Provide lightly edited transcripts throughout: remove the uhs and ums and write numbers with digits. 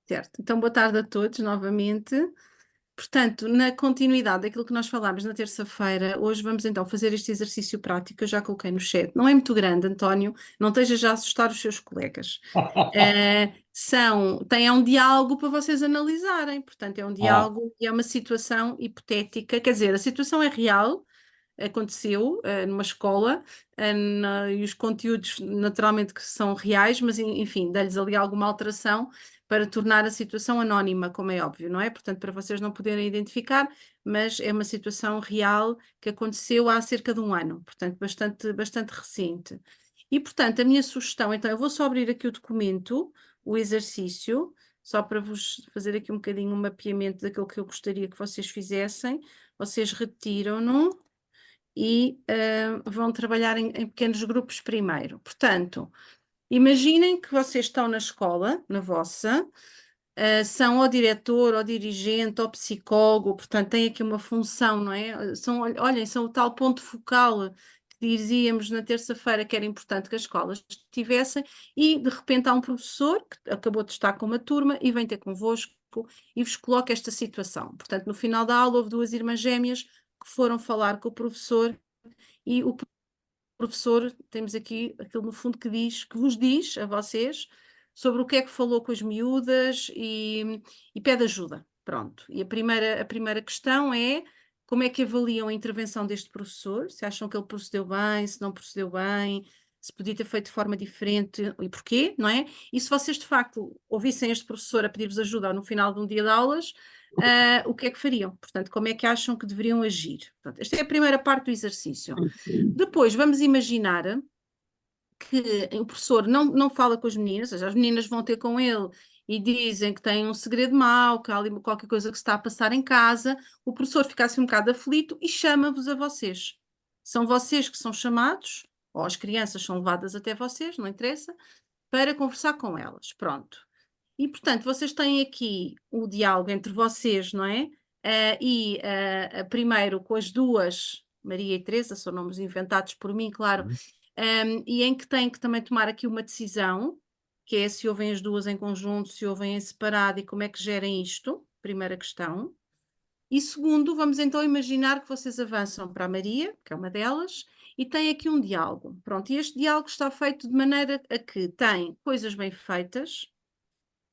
Certo, então boa tarde a todos novamente. Portanto, na continuidade daquilo que nós falámos na terça-feira, hoje vamos então fazer este exercício prático, eu já coloquei no chat. Não é muito grande, António, não esteja já a assustar os seus colegas. É um diálogo para vocês analisarem, portanto é um Ah, diálogo e é uma situação hipotética, quer dizer, a situação é real, aconteceu numa escola e os conteúdos naturalmente que são reais, mas enfim, dá-lhes ali alguma alteração para tornar a situação anónima, como é óbvio, não é? Portanto, para vocês não poderem identificar, mas é uma situação real que aconteceu há cerca de um ano, portanto, bastante recente. E, portanto, a minha sugestão, então, eu vou só abrir aqui o documento, o exercício, só para vos fazer aqui um bocadinho um mapeamento daquilo que eu gostaria que vocês fizessem. Vocês retiram-no e vão trabalhar em pequenos grupos primeiro. Portanto, imaginem que vocês estão na escola, na vossa, são ou diretor, ou dirigente, ou psicólogo, portanto, têm aqui uma função, não é? Olhem, são o tal ponto focal que dizíamos na terça-feira que era importante que as escolas tivessem, e de repente há um professor que acabou de estar com uma turma e vem ter convosco e vos coloca esta situação. Portanto, no final da aula houve duas irmãs gêmeas que foram falar com o professor e o professor, temos aqui aquilo no fundo que vos diz a vocês sobre o que é que falou com as miúdas e pede ajuda. Pronto. E a primeira questão é como é que avaliam a intervenção deste professor, se acham que ele procedeu bem, se não procedeu bem, se podia ter feito de forma diferente e porquê, não é? E se vocês de facto ouvissem este professor a pedir-vos ajuda no final de um dia de aulas, o que é que fariam? Portanto, como é que acham que deveriam agir? Portanto, esta é a primeira parte do exercício. Depois, vamos imaginar que o professor não fala com as meninas, ou seja, as meninas vão ter com ele e dizem que têm um segredo mau, que há ali qualquer coisa que se está a passar em casa, o professor fica assim um bocado aflito e chama-vos a vocês. São vocês que são chamados, ou as crianças são levadas até vocês, não interessa, para conversar com elas. Pronto. E, portanto, vocês têm aqui o diálogo entre vocês, não é? Primeiro com as duas, Maria e Teresa, são nomes inventados por mim, claro, e em que têm que também tomar aqui uma decisão, que é se ouvem as duas em conjunto, se ouvem em separado e como é que gerem isto, primeira questão. E segundo, vamos então imaginar que vocês avançam para a Maria, que é uma delas, e tem aqui um diálogo. Pronto, e este diálogo está feito de maneira a que tem coisas bem feitas,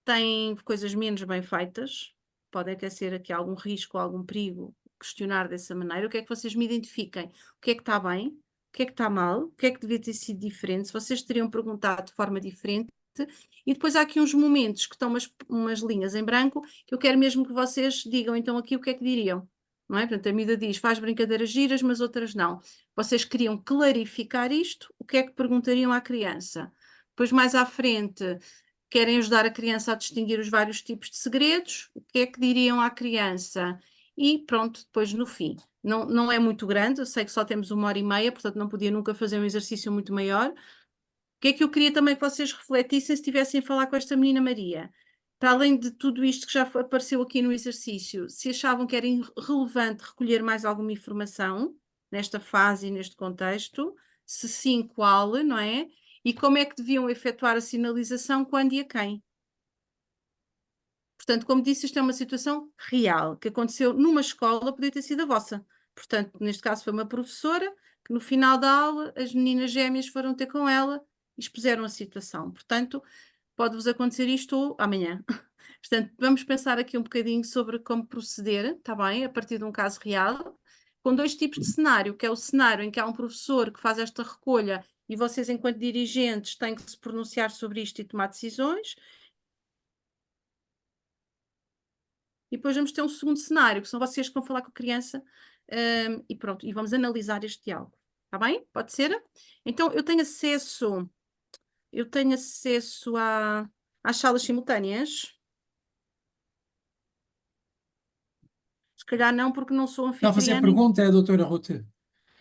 tem coisas menos bem feitas, pode até ser aqui algum risco, algum perigo, questionar dessa maneira. O que é que vocês me identifiquem? O que é que está bem? O que é que está mal? O que é que devia ter sido diferente? Se vocês teriam perguntado de forma diferente. E depois há aqui uns momentos que estão umas linhas em branco que eu quero mesmo que vocês digam então aqui o que é que diriam. Não é? Portanto, a miúda diz, faz brincadeiras giras, mas outras não. Vocês queriam clarificar isto, o que é que perguntariam à criança? Depois, mais à frente, querem ajudar a criança a distinguir os vários tipos de segredos, o que é que diriam à criança? E pronto, depois no fim. Não é muito grande, eu sei que só temos 1 hora e meia, portanto não podia nunca fazer um exercício muito maior. O que é que eu queria também que vocês refletissem se estivessem a falar com esta menina Maria? Para além de tudo isto que já apareceu aqui no exercício, se achavam que era relevante recolher mais alguma informação nesta fase e neste contexto, se sim, qual, não é? E como é que deviam efetuar a sinalização, quando e a quem? Portanto, como disse, isto é uma situação real, que aconteceu numa escola, podia ter sido a vossa. Portanto, neste caso foi uma professora, que no final da aula as meninas gêmeas foram ter com ela e expuseram a situação. Portanto, pode-vos acontecer isto amanhã. Portanto, vamos pensar aqui um bocadinho sobre como proceder, está bem? A partir de um caso real, com dois tipos de cenário, que é o cenário em que há um professor que faz esta recolha e vocês, enquanto dirigentes, têm que se pronunciar sobre isto e tomar decisões. E depois vamos ter um segundo cenário, que são vocês que vão falar com a criança, e pronto, e vamos analisar este diálogo. Está bem? Pode ser? Então, eu tenho acesso às salas simultâneas. Se calhar não, porque não sou está a fazer anfitriã. pergunta, é a doutora Ruth?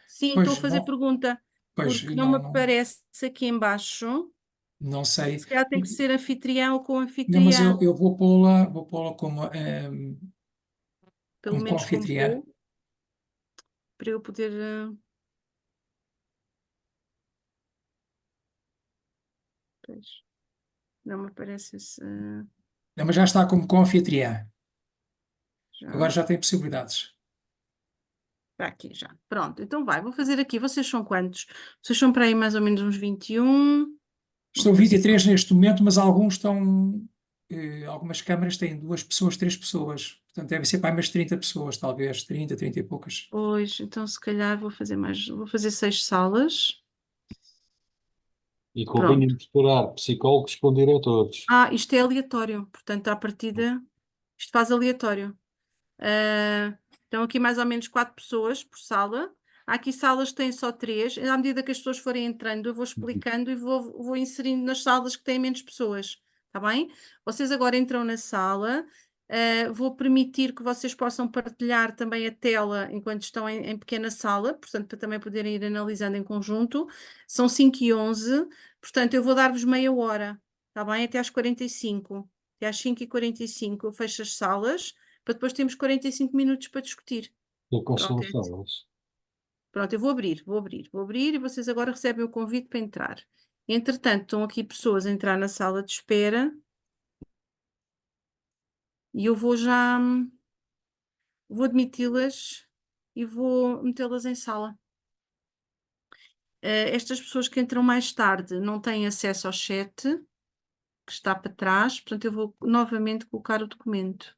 Sim, estou a Pois fazer não, pergunta, pois porque não me não, aparece aqui embaixo. não sei. Se calhar tem que ser anfitrião ou com Não, mas anfitriã, eu vou pô-la como, pelo como menos como anfitriã. vou, para eu poder. Pois, não me aparece esse. Não, mas já está como co-anfitriã. Já, Agora já tem possibilidades. está aqui já. Pronto, então vai, vou fazer aqui. Vocês são quantos? Vocês são para aí mais ou menos uns 21. Vou Estão fazer. 23 neste momento, mas alguns estão. Algumas câmaras têm duas pessoas, três pessoas. Portanto, devem ser para aí umas 30 pessoas, talvez. 30, 30 e poucas. Pois, então se calhar vou fazer mais. Vou fazer 6 salas. E convém Pronto. misturar psicólogos com diretores. Isto é aleatório, portanto, à partida, isto faz aleatório. Estão aqui mais ou menos 4 pessoas por sala. Há aqui salas que têm só 3. À medida que as pessoas forem entrando, eu vou explicando e vou inserindo nas salas que têm menos pessoas. Está bem? Vocês agora entram na sala. Vou permitir que vocês possam partilhar também a tela enquanto estão em pequena sala, portanto, para também poderem ir analisando em conjunto. São 5h11, portanto, eu vou dar-vos meia hora, está bem? Até às 45. Até às 5h45 eu fecho as salas para depois termos 45 minutos para discutir. E quais são Pronto, as salas? pronto, eu vou abrir e vocês agora recebem o convite para entrar. Entretanto, estão aqui pessoas a entrar na sala de espera e eu vou admiti-las e vou metê-las em sala. Estas pessoas que entram mais tarde não têm acesso ao chat, que está para trás, portanto eu vou novamente colocar o documento.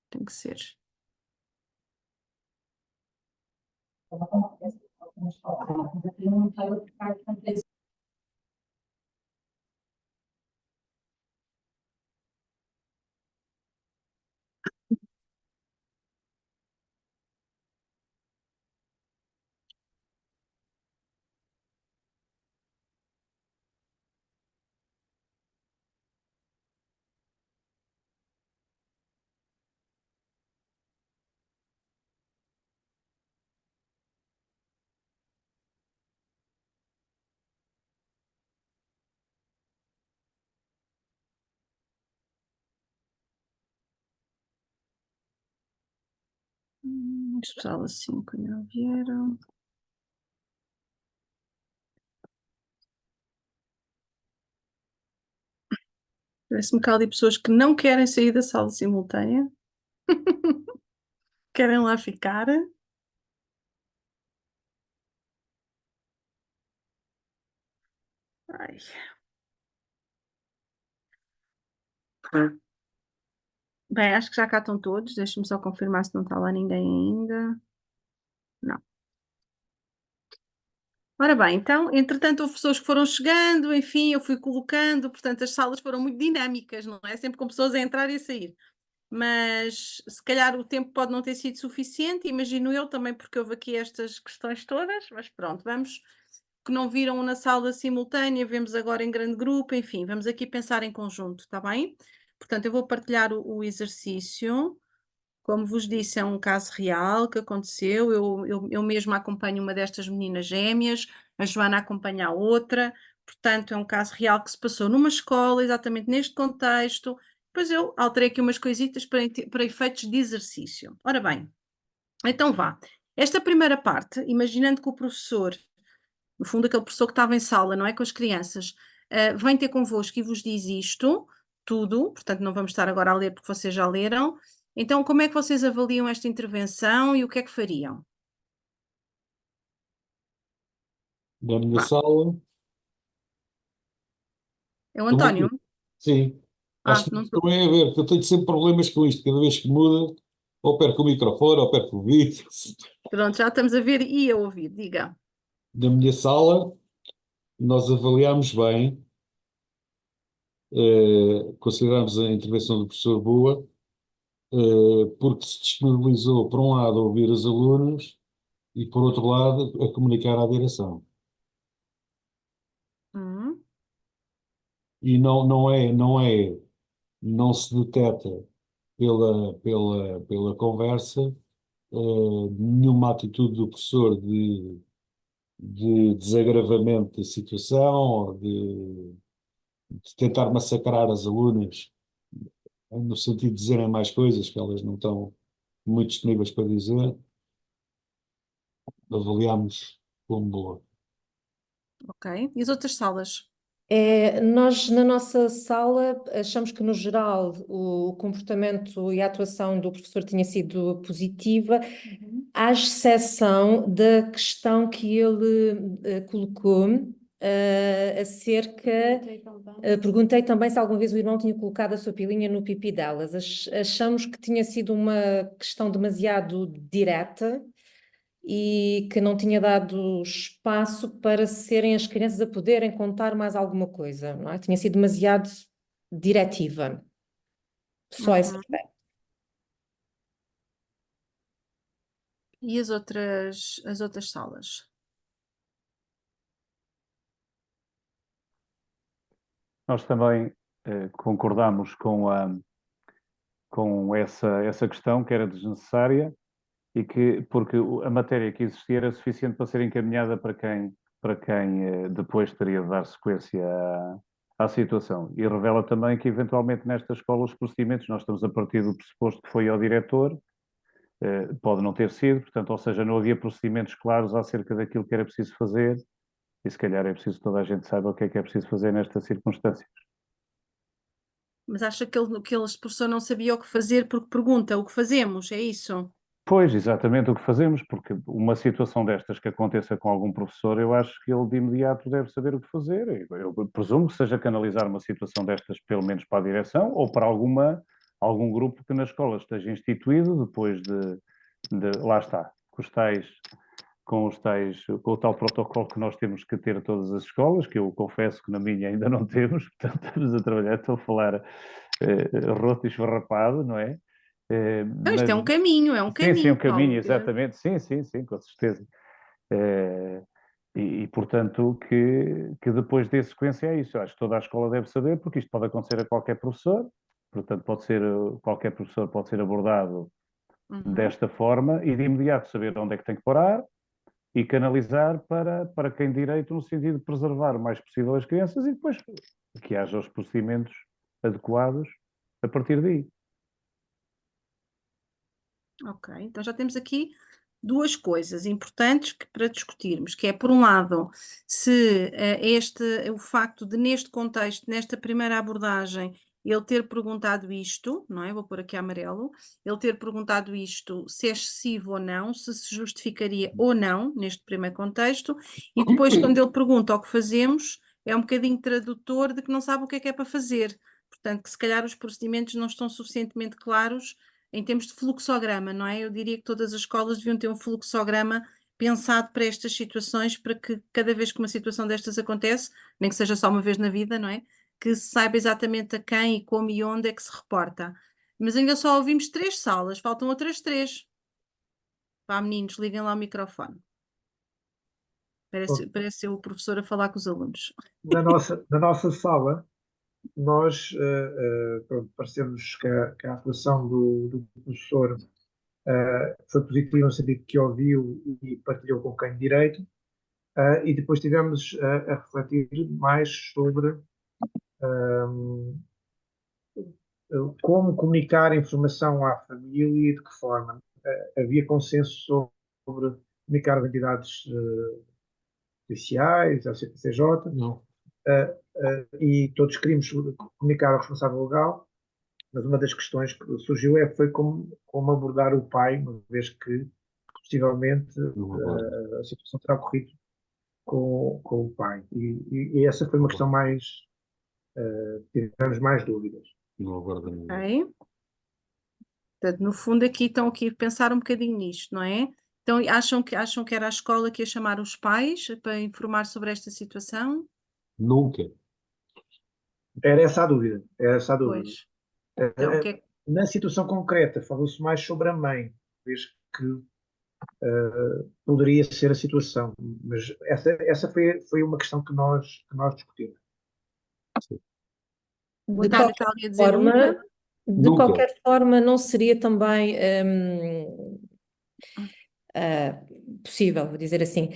Tem que ser. Sala 5 não vieram. Parece-me que há ali pessoas que não querem sair da sala simultânea. Querem lá ficar. Ai. Bem, acho que já cá estão todos. Deixa-me só confirmar se não está lá ninguém ainda. Não. Ora bem, então, entretanto, houve pessoas que foram chegando, enfim, eu fui colocando, portanto, as salas foram muito dinâmicas, não é? Sempre com pessoas a entrar e a sair. Mas se calhar o tempo pode não ter sido suficiente, imagino eu também, porque houve aqui estas questões todas, mas pronto, vamos, que não viram na sala simultânea, vemos agora em grande grupo, enfim, vamos aqui pensar em conjunto, está bem? Portanto, eu vou partilhar o exercício. Como vos disse, é um caso real que aconteceu. Eu mesma acompanho uma destas meninas gêmeas, a Joana acompanha a outra. Portanto, é um caso real que se passou numa escola, exatamente neste contexto. Depois eu alterei aqui umas coisitas para efeitos de exercício. Ora bem, então vá. Esta primeira parte, imaginando que o professor, no fundo, aquele professor que estava em sala, não é? Com as crianças, vem ter convosco e vos diz isto, tudo, portanto, não vamos estar agora a ler porque vocês já leram. Então, como é que vocês avaliam esta intervenção e o que é que fariam? Da minha Vá. sala, É o estão a António? ver? Sim. Acho que Não estou. estão a ver, porque eu tenho sempre problemas com isto. Cada vez que muda, ou perco o microfone, ou perco o vídeo. Pronto, já estamos a ver e a ouvir, diga. Da minha sala, nós avaliámos bem, consideramos a intervenção do professor boa, porque se disponibilizou, por um lado, a ouvir os alunos e, por outro lado, a comunicar à direção. Hum, E não se detecta pela conversa, nenhuma atitude do professor de desagravamento da situação, ou de tentar massacrar as alunas, no sentido de dizerem mais coisas que elas não estão muito disponíveis para dizer. Avaliámos como boa. ok. E as outras salas? Nós, na nossa sala, achamos que, no geral, o comportamento e a atuação do professor tinha sido positiva, à exceção da questão que ele colocou acerca. Perguntei também se alguma vez o irmão tinha colocado a sua pilinha no pipi delas. Achamos que tinha sido uma questão demasiado direta e que não tinha dado espaço para serem as crianças a poderem contar mais alguma coisa, não é? Tinha sido demasiado diretiva. Só esse Uhum. aspecto. E as outras salas? Nós também concordamos com essa questão, que era desnecessária, e porque a matéria que existia era suficiente para ser encaminhada para quem depois teria de dar sequência à situação. E revela também que, eventualmente, nesta escola, os procedimentos, nós estamos a partir do pressuposto que foi ao diretor, pode não ter sido, portanto, ou seja, não havia procedimentos claros acerca daquilo que era preciso fazer, e se calhar é preciso que toda a gente saiba o que é preciso fazer nestas circunstâncias. Mas acha que esse professor não sabia o que fazer porque pergunta o que fazemos, é isso? Pois, exatamente o que fazemos, porque uma situação destas que aconteça com algum professor, eu acho que ele de imediato deve saber o que fazer. Eu presumo que seja canalizar uma situação destas, pelo menos para a direção, ou para algum grupo que na escola esteja instituído, depois lá está, com o tal protocolo que nós temos que ter a todas as escolas, que eu confesso que na minha ainda não temos, portanto estamos a trabalhar, estou a falar roto e esfarrapado, não é? Não, isto é um caminho, Sim, um Paulo. caminho, exatamente, sim, com certeza. Portanto, que depois dê sequência é isso. Eu acho que toda a escola deve saber, porque isto pode acontecer a qualquer professor, portanto, qualquer professor pode ser abordado Uhum. desta forma e de imediato saber onde é que tem que parar e canalizar para quem direito, no sentido de preservar o mais possível as crianças e depois que haja os procedimentos adequados a partir daí. Ok, então já temos aqui duas coisas importantes para discutirmos, que é, por um lado, se o facto de, neste contexto, nesta primeira abordagem, ele ter perguntado isto, não é? Vou pôr aqui amarelo, ele ter perguntado isto, se é excessivo ou não, se justificaria ou não, neste primeiro contexto, e depois, quando ele pergunta o que fazemos, é um bocadinho tradutor de que não sabe o que é para fazer. Portanto, que se calhar os procedimentos não estão suficientemente claros em termos de fluxograma, não é? Eu diria que todas as escolas deviam ter um fluxograma pensado para estas situações, para que cada vez que uma situação destas acontece, nem que seja só uma vez na vida, não é? Que se saiba exatamente a quem e como e onde é que se reporta. Mas ainda só ouvimos 3 salas, faltam outras 3. Vá, meninos, liguem lá o microfone. Parece ser o professor a falar com os alunos. Na nossa sala, nós pronto, parecemos que a atuação do professor foi positiva no sentido que ouviu e partilhou com quem de direito, e depois tivemos a refletir mais sobre como comunicar a informação à família e de que forma. Havia consenso sobre comunicar às entidades policiais, à CPCJ, Não. e todos queríamos comunicar ao responsável legal, mas uma das questões que surgiu foi como abordar o pai, uma vez que possivelmente a situação terá ocorrido com o pai. E essa foi uma questão mais. Tivemos mais dúvidas. Não aguardo nenhum. Ok? Portanto, no fundo, aqui estão aqui a pensar um bocadinho nisto, não é? Então, acham que era a escola que ia chamar os pais para informar sobre esta situação? Nunca. Era essa a dúvida. Era essa a dúvida. Pois. Então, o que é Na situação concreta, falou-se mais sobre a mãe, vez que poderia ser a situação. Mas essa foi uma questão que nós discutimos. De Natália qualquer está ali a dizer forma, nunca? de Nunca. qualquer forma, não seria também possível, vou dizer assim,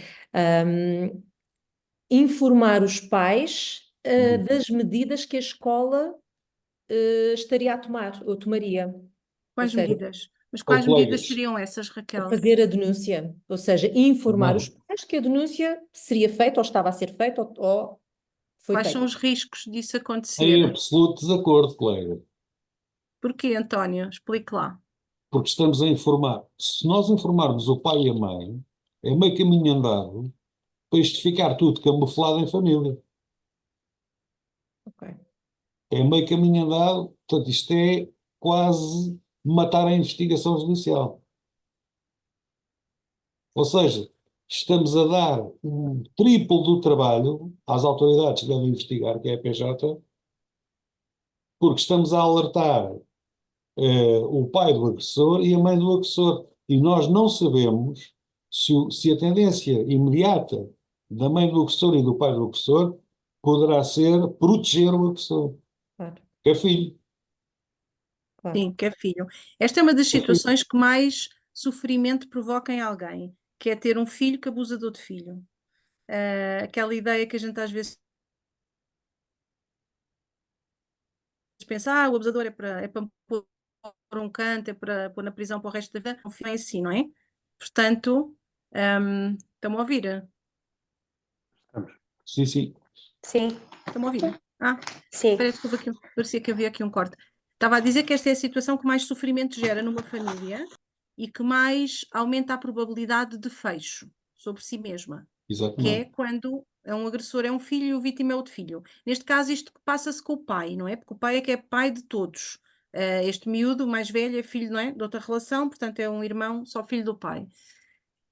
informar os pais das medidas que a escola estaria a tomar, ou tomaria. Ou Quais seja, medidas? Mas quais colegas. medidas seriam essas, a Raquel? fazer a denúncia, ou seja, informar Não. os pais que a denúncia seria feita, ou estava a ser feita, ou Foi Quais feito. são os riscos disso Em acontecer? absoluto desacordo, colega. Porquê, António? Explique lá. Porque estamos a informar. Se nós informarmos o pai e a mãe, é meio caminho andado para isto ficar tudo camuflado em família. Ok. É meio caminho andado, portanto, isto é quase matar a investigação judicial. Ou seja, estamos a dar um triplo do trabalho às autoridades que devem investigar, que é a PJ, porque estamos a alertar o pai do agressor e a mãe do agressor. E nós não sabemos se a tendência imediata da mãe do agressor e do pai do agressor poderá ser proteger o agressor, Claro, que é filho. claro. Sim, que é filho. Esta é uma das É filho. situações que mais sofrimento provoca em alguém, que é ter um filho que abusa de outro filho. Aquela ideia que a gente às vezes pensa, o abusador é para pôr um canto, é para pôr na prisão para o resto da vida. Não é assim, não é? Portanto, estão-me a ouvir? Estamos. Sim, sim. Sim, Estão-me a ouvir? sim. Parece que parecia que havia aqui um corte. Estava a dizer que esta é a situação que mais sofrimento gera numa família e que mais aumenta a probabilidade de fecho sobre si mesma, que é Exatamente. quando um agressor é um filho e o vítima é outro filho. Neste caso, isto passa-se com o pai, não é? Porque o pai é que é pai de todos. Este miúdo, o mais velho, é filho, não é? De outra relação, portanto é um irmão, só filho do pai.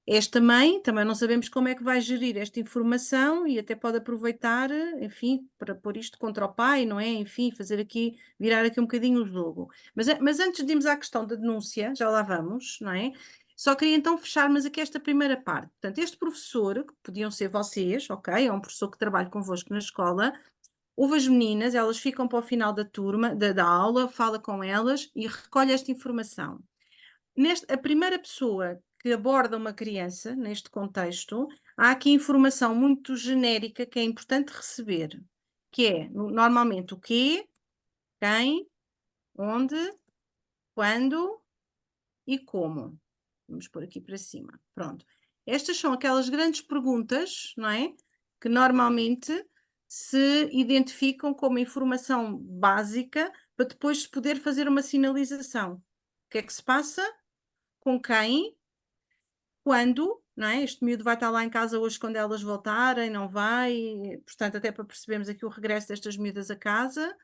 Esta mãe, também não sabemos como é que vai gerir esta informação e até pode aproveitar, enfim, para pôr isto contra o pai, não é? Enfim, virar aqui um bocadinho o jogo. Mas antes de irmos à questão da denúncia, já lá vamos, não é? Só queria então fecharmos aqui esta primeira parte. Portanto, este professor, que podiam ser vocês, ok? É um professor que trabalha convosco na escola, ouve as meninas, elas ficam para o final da turma, da aula, fala com elas e recolhe esta informação. A primeira pessoa que aborda uma criança, neste contexto, há aqui informação muito genérica que é importante receber, que é, normalmente, o quê, quem, onde, quando e como. Vamos pôr aqui para cima. Pronto. Estas são aquelas grandes perguntas, não é? Que normalmente se identificam como informação básica para depois se poder fazer uma sinalização. O que é que se passa? Com quem? Quando, não é? Este miúdo vai estar lá em casa hoje quando elas voltarem, não vai? Portanto, até para percebermos aqui o regresso destas miúdas a casa.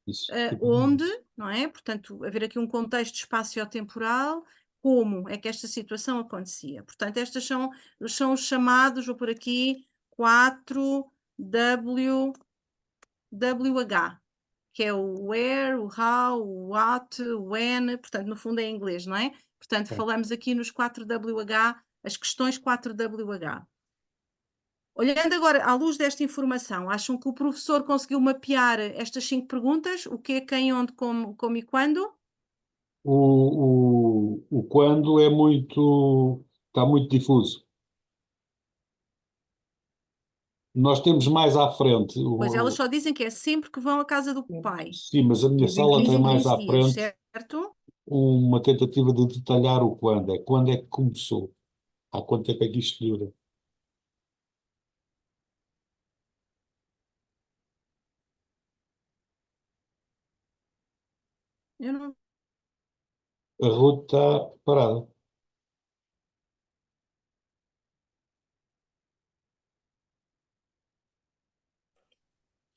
Isso. Onde, não é? Portanto, haver aqui um contexto espaço-temporal, como é que esta situação acontecia. Portanto, estas são os chamados, vou por aqui, 4WH, que é o where, o how, o what, o when, portanto, no fundo é em inglês, não é? Portanto, falamos aqui nos 4WH, as questões 4WH. Olhando agora à luz desta informação, acham que o professor conseguiu mapear estas 5 perguntas? O que, quem, onde, como e quando? O quando é muito, está muito difuso. Nós temos mais à frente, Pois elas só dizem que é sempre que vão à casa do pai. sim, mas a minha Dizem sala que tem 15 em mais 15 à dias, frente certo? uma tentativa de detalhar o quando é que começou, há quanto tempo é que isto dura. Eu não... A Ruth está parada.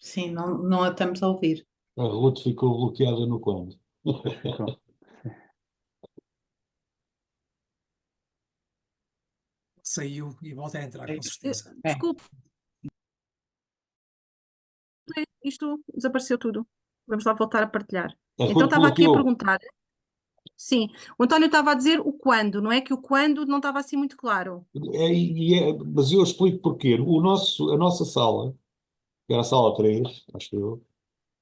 Sim, não a estamos a ouvir. A Ruth ficou bloqueada no quando. Ficou. Saiu e volta a entrar, com certeza. Desculpe, isto desapareceu tudo. Vamos lá voltar a partilhar. A Então Ruth estava aqui a bloqueou. perguntar. Sim, o António estava a dizer o quando, não é? Que o quando não estava assim muito claro. Mas eu explico porquê. A nossa sala, que era a sala 3, acho eu,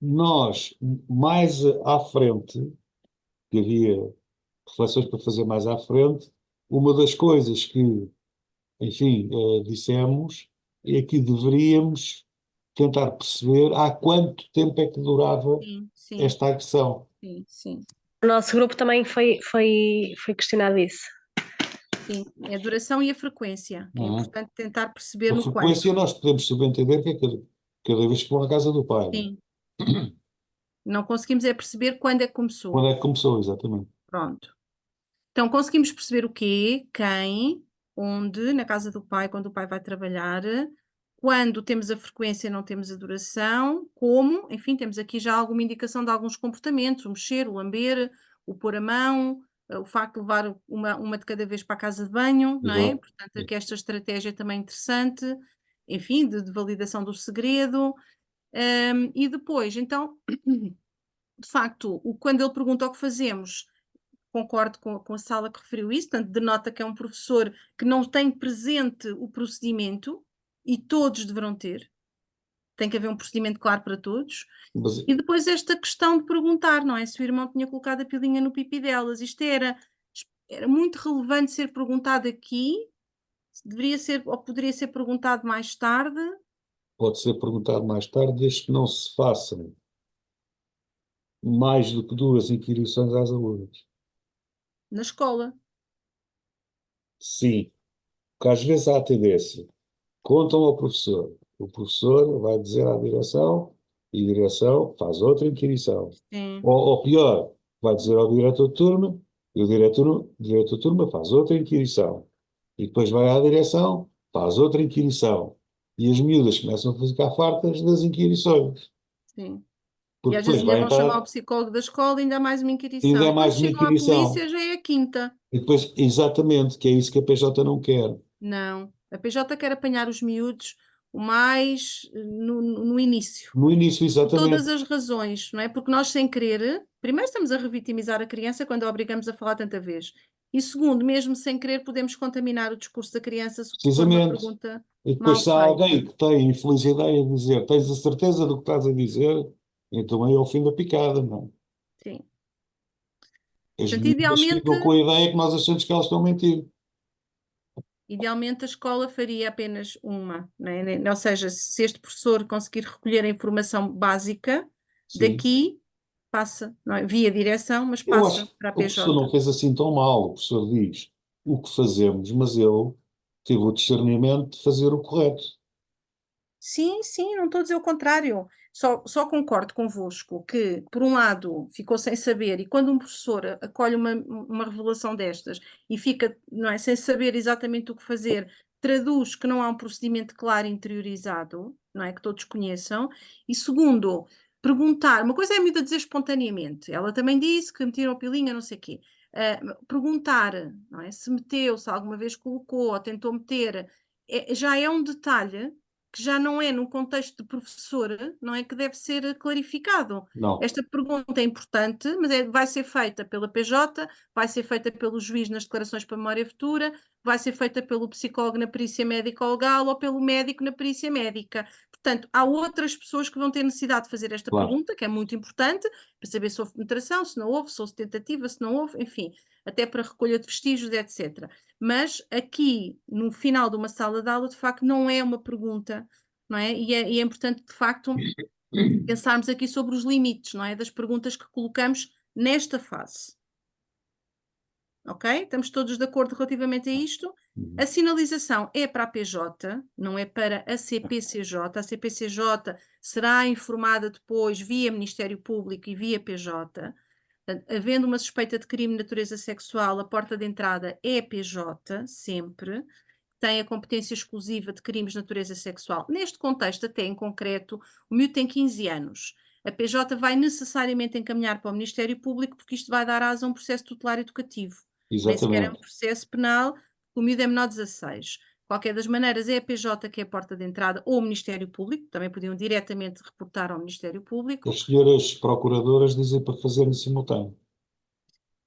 nós, mais à frente, que havia reflexões para fazer mais à frente, uma das coisas que, enfim, dissemos é que deveríamos tentar perceber há quanto tempo é que durava Sim, sim, esta agressão. sim. O nosso grupo também foi questionado isso. Sim, é a duração e a frequência. É Uhum. importante tentar perceber A no frequência quanto. nós podemos subentender que é cada vez que vão à casa do pai. Sim. Não conseguimos é perceber quando é que começou. Quando é que começou, exatamente. Pronto. Então conseguimos perceber o quê, quem, onde, na casa do pai, quando o pai vai trabalhar, quando temos a frequência, não temos a duração, como, enfim, temos aqui já alguma indicação de alguns comportamentos, o mexer, o lamber, o pôr a mão, o facto de levar uma de cada vez para a casa de banho, não é? Exato. Portanto, aqui esta estratégia é também interessante, enfim, de validação do segredo. E depois, então, de facto, quando ele pergunta o que fazemos, concordo com a sala que referiu isso, portanto, denota que é um professor que não tem presente o procedimento, e todos deverão ter. Tem que haver um procedimento claro para todos. Mas, E depois esta questão de perguntar, não é? Se o irmão tinha colocado a pilinha no pipi delas. Isto era muito relevante ser perguntado aqui, deveria ser, ou poderia ser perguntado mais tarde. pode ser perguntado mais tarde, desde que não se façam mais do que 2 inquirições às alunas. Na escola. Sim, porque às vezes há a tendência. Contam ao professor. O professor vai dizer à direção e a direção faz outra inquirição. Sim. Ou pior, vai dizer ao diretor de turma e o diretor de turma faz outra inquirição. E depois vai à direção, faz outra inquirição. E as miúdas começam a ficar fartas das inquirições. Sim. E Porque às vezes depois ainda vai vão chamar o entrar psicólogo da escola e ainda há mais uma e inquirição. ainda é E quando mais uma chegam à inquirição. polícia já é a quinta. E depois, exatamente, que é isso que a PJ não quer. Não. A PJ quer apanhar os miúdos o mais no início. No início, Por todas exatamente. as razões, não é? Porque nós, sem querer, primeiro estamos a revitimizar a criança quando a obrigamos a falar tanta vez. E segundo, mesmo sem querer, podemos contaminar o discurso da criança se for uma Precisamente. pergunta E mal depois se há alguém feita. que tem a infeliz ideia de dizer tens a certeza do que estás a dizer, então aí é o fim da picada, não Sim. é? As Portanto, miúdas ficam com a ideia que nós achamos que elas estão a mentir. idealmente a escola faria apenas uma, não é? Ou seja, se este professor conseguir recolher a informação básica, Sim. daqui passa, não é? Via direção, mas Eu acho passa que para a o professor não PJ. fez assim tão mal. O professor diz o que fazemos, mas ele teve o discernimento de fazer o correto. Sim, sim, não estou a dizer o contrário. Só concordo convosco que, por um lado, ficou sem saber, e quando um professor acolhe uma revelação destas e fica, não é, sem saber exatamente o que fazer, traduz que não há um procedimento claro interiorizado, não é, que todos conheçam. E segundo, perguntar, uma coisa é a miúda dizer espontaneamente, ela também disse que metiram a pilinha, não sei o quê. Perguntar, não é, se meteu, se alguma vez colocou ou tentou meter, já é um detalhe que já não é num contexto de professor, não é, que deve ser clarificado. Não. Esta pergunta é importante, mas vai ser feita pela PJ, vai ser feita pelo juiz nas declarações para memória futura, vai ser feita pelo psicólogo na perícia médico-legal ou pelo médico na perícia médica. Portanto, há outras pessoas que vão ter necessidade de fazer esta Claro. pergunta, que é muito importante, para saber se houve penetração, se não houve, se houve tentativa, se não houve, enfim, até para recolha de vestígios, etc. Mas aqui, no final de uma sala de aula, de facto, não é uma pergunta, não é? E é importante, de facto, pensarmos aqui sobre os limites, não é? Das perguntas que colocamos nesta fase. Ok? Estamos todos de acordo relativamente a isto? A sinalização é para a PJ, não é para a CPCJ. A CPCJ será informada depois via Ministério Público e via PJ. Portanto, havendo uma suspeita de crime de natureza sexual, a porta de entrada é a PJ, sempre. Tem a competência exclusiva de crimes de natureza sexual. Neste contexto, até em concreto, o miúdo tem 15 anos. A PJ vai necessariamente encaminhar para o Ministério Público, porque isto vai dar asa a um processo tutelar educativo. Nem sequer é um Exatamente. processo penal, o miúdo é menor de 16. Qualquer das maneiras, é a PJ que é a porta de entrada, ou o Ministério Público, também podiam diretamente reportar ao Ministério Público. As senhoras procuradoras dizem para fazer em simultâneo.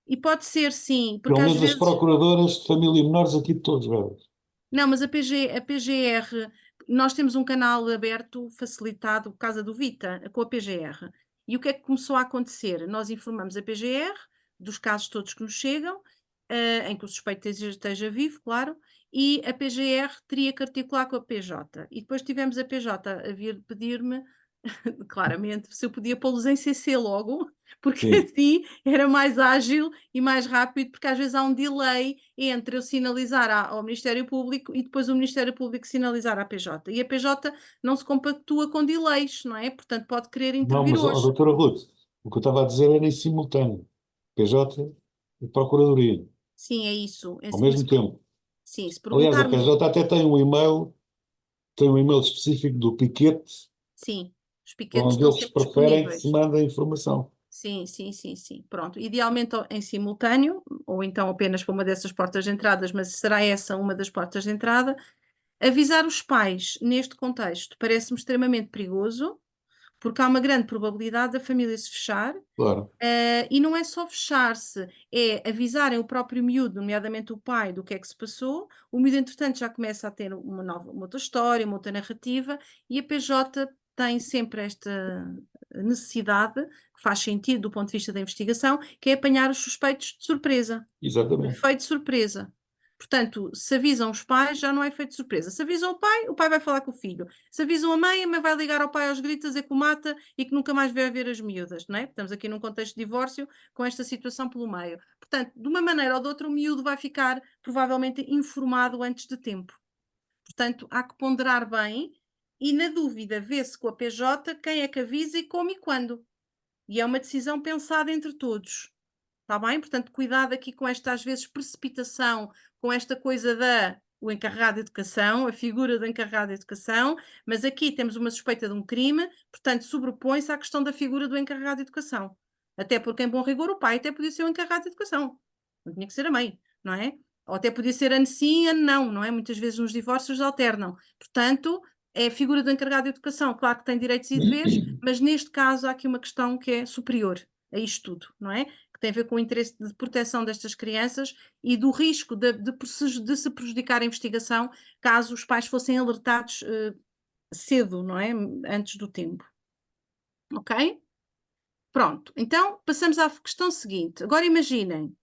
E pode ser, sim, porque Pelo às menos as vezes... procuradoras de família menores aqui de todos, velho. Não, mas a PGR, nós temos um canal aberto, facilitado, por causa do Vita, com a PGR. E o que é que começou a acontecer? Nós informamos a PGR dos casos todos que nos chegam, em que o suspeito esteja vivo, claro, e a PGR teria que articular com a PJ. E depois tivemos a PJ a vir pedir-me, claramente, se eu podia pô-los em CC logo, porque Sim. assim era mais ágil e mais rápido, porque às vezes há um delay entre eu sinalizar ao Ministério Público e depois o Ministério Público sinalizar à PJ. E a PJ não se compactua com delays, não é? Portanto, pode querer Não, intervir mas, ó, hoje. doutora Ruth, o que eu estava a dizer era em simultâneo. PJ e Procuradoria, Sim, é isso. ao mesmo tempo. Sim, se Aliás, a perguntarmos, PJ até tem um e-mail específico do piquete, sim, os piquetes onde estão eles sempre preferem que disponíveis. se mande a informação. Sim, sim, sim, sim. Pronto. Idealmente em simultâneo, ou então apenas para uma dessas portas de entradas, mas será essa uma das portas de entrada. Avisar os pais neste contexto parece-me extremamente perigoso, porque há uma grande probabilidade da família se fechar. Claro, E não é só fechar-se, é avisarem o próprio miúdo, nomeadamente o pai, do que é que se passou. O miúdo, entretanto, já começa a ter uma outra história, uma outra narrativa, e a PJ tem sempre esta necessidade, que faz sentido do ponto de vista da investigação, que é apanhar os suspeitos de surpresa. exatamente. Efeito surpresa. Portanto, se avisam os pais, já não é efeito surpresa. Se avisam o pai vai falar com o filho. Se avisam a mãe vai ligar ao pai aos gritos a dizer que o mata e que nunca mais vai ver as miúdas, não é? Estamos aqui num contexto de divórcio com esta situação pelo meio. Portanto, de uma maneira ou de outra, o miúdo vai ficar provavelmente informado antes de tempo. Portanto, há que ponderar bem e, na dúvida, vê-se com a PJ quem é que avisa e como e quando. E é uma decisão pensada entre todos. Está bem? Portanto, cuidado aqui com esta, às vezes, precipitação, com esta coisa o encarregado de educação, a figura do encarregado de educação, mas aqui temos uma suspeita de um crime, portanto, sobrepõe-se à questão da figura do encarregado de educação. Até porque, em bom rigor, o pai até podia ser o encarregado de educação. Não tinha que ser a mãe, não é? Ou até podia ser ano sim, ano não é? Muitas vezes nos divórcios alternam. Portanto, é a figura do encarregado de educação, claro que tem direitos e deveres, mas neste caso há aqui uma questão que é superior a isto tudo, não é? Que tem a ver com o interesse de proteção destas crianças e do risco de se prejudicar a investigação caso os pais fossem alertados cedo, não é? Antes do tempo. Ok? Pronto. Então, passamos à questão seguinte. Agora imaginem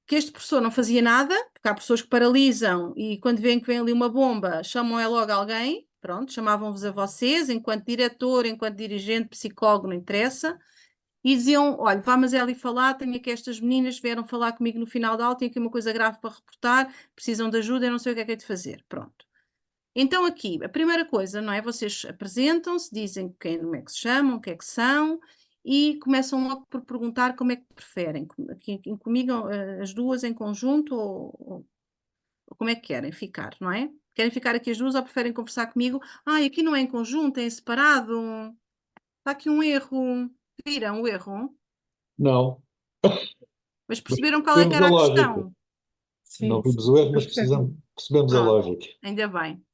que este professor não fazia nada, porque há pessoas que paralisam e quando veem que vem ali uma bomba, chamam logo alguém, pronto, chamavam-vos a vocês, enquanto diretor, enquanto dirigente, psicólogo, não interessa, e diziam, olha, vamos ali falar, tenho aqui estas meninas, vieram falar comigo no final da aula, tenho aqui uma coisa grave para reportar, precisam de ajuda, eu não sei o que é de fazer, pronto. Então aqui, a primeira coisa, não é, vocês apresentam-se, dizem como é que se chamam, o que é que são, e começam logo por perguntar como é que preferem, aqui, comigo as duas em conjunto ou como é que querem ficar, não é? Querem ficar aqui as duas ou preferem conversar comigo? Aqui não é em conjunto, é em separado, está aqui um erro, viram o erro? Não, Mas mas perceberam qual é que percebemos a era a lógica. questão? Não Sim, vimos o erro, mas percebo. percebemos a Pronto, lógica. ainda bem.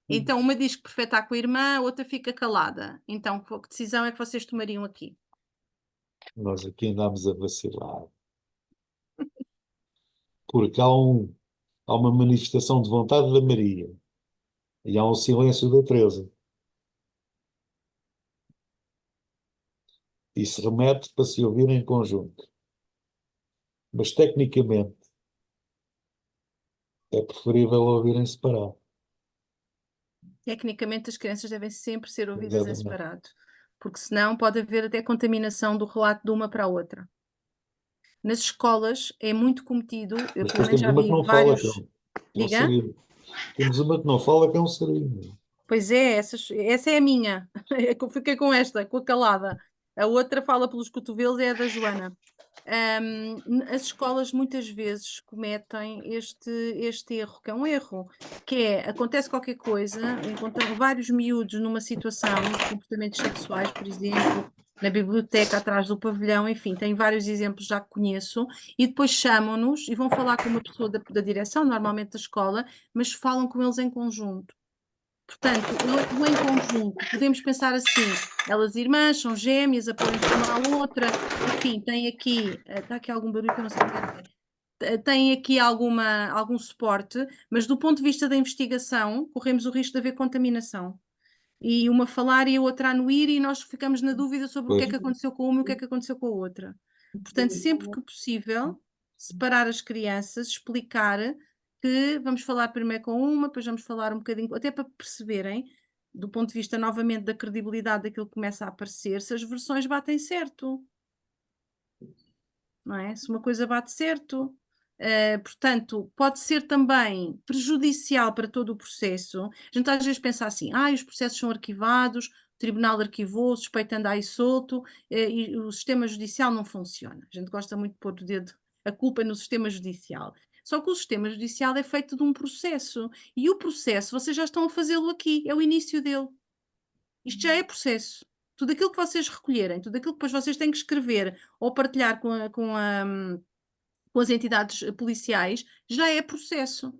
Então, uma diz que prefere estar com a irmã, a outra fica calada. Então, que decisão é que vocês tomariam aqui? Nós aqui andámos a vacilar. Porque há uma manifestação de vontade da Maria e há um silêncio da Teresa. E se remete para se ouvir em conjunto. Mas, tecnicamente, é preferível ouvir em separado. Tecnicamente, as crianças devem sempre ser ouvidas em Exatamente. separado, porque senão pode haver até contaminação do relato de uma para a outra. Nas escolas é muito cometido, eu Mas pelo depois menos já temos uma que vi não fala, vários. que é um Diga? sarilho. Temos uma que não fala, que é um sarilho. Pois é, essa é a minha. É que eu fiquei com esta, com a calada. A outra fala pelos cotovelos, é a da Joana. As escolas muitas vezes cometem este erro, que é um erro, que é, acontece qualquer coisa, encontram vários miúdos numa situação de comportamentos sexuais, por exemplo, na biblioteca, atrás do pavilhão, enfim, tem vários exemplos já que conheço, e depois chamam-nos e vão falar com uma pessoa da direção, normalmente da escola, mas falam com eles em conjunto. Portanto, o em conjunto, podemos pensar assim, elas irmãs, são gêmeas, apoiam-se uma à outra, enfim, tem aqui, está aqui algum barulho que eu não sei o que é. Tem aqui algum suporte, mas do ponto de vista da investigação, corremos o risco de haver contaminação. E uma falar e a outra anuir e nós ficamos na dúvida sobre o que é Pois, que aconteceu com uma e o que é que aconteceu com a outra. Portanto, sempre que possível, separar as crianças, explicar que vamos falar primeiro com uma, depois vamos falar um bocadinho, até para perceberem, do ponto de vista novamente da credibilidade daquilo que começa a aparecer, se as versões batem certo. não é? Se uma coisa bate certo. Portanto, pode ser também prejudicial para todo o processo. A gente às vezes pensa assim, os processos são arquivados, o tribunal arquivou, o suspeito anda aí solto, e o sistema judicial não funciona. A gente gosta muito de pôr o dedo, a culpa no sistema judicial. Só que o sistema judicial é feito de um processo, e o processo, vocês já estão a fazê-lo aqui, é o início dele. Isto já é processo. Tudo aquilo que vocês recolherem, tudo aquilo que depois vocês têm que escrever ou partilhar com as entidades policiais, já é processo.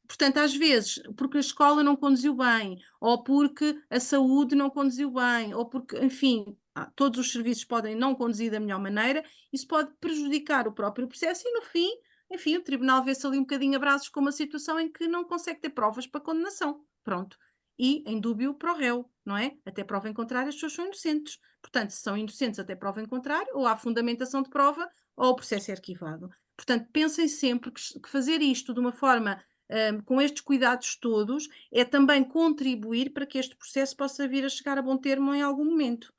Portanto, às vezes, porque a escola não conduziu bem, ou porque a saúde não conduziu bem, ou porque, enfim, todos os serviços podem não conduzir da melhor maneira, isso pode prejudicar o próprio processo e, no fim, enfim, o tribunal vê-se ali um bocadinho a braços com uma situação em que não consegue ter provas para condenação. Pronto. E em dúbio para o réu, não é? Até prova em contrário, as pessoas são inocentes. Portanto, se são inocentes até prova em contrário, ou há fundamentação de prova, ou o processo é arquivado. Portanto, pensem sempre que fazer isto de uma forma com estes cuidados todos é também contribuir para que este processo possa vir a chegar a bom termo em algum momento,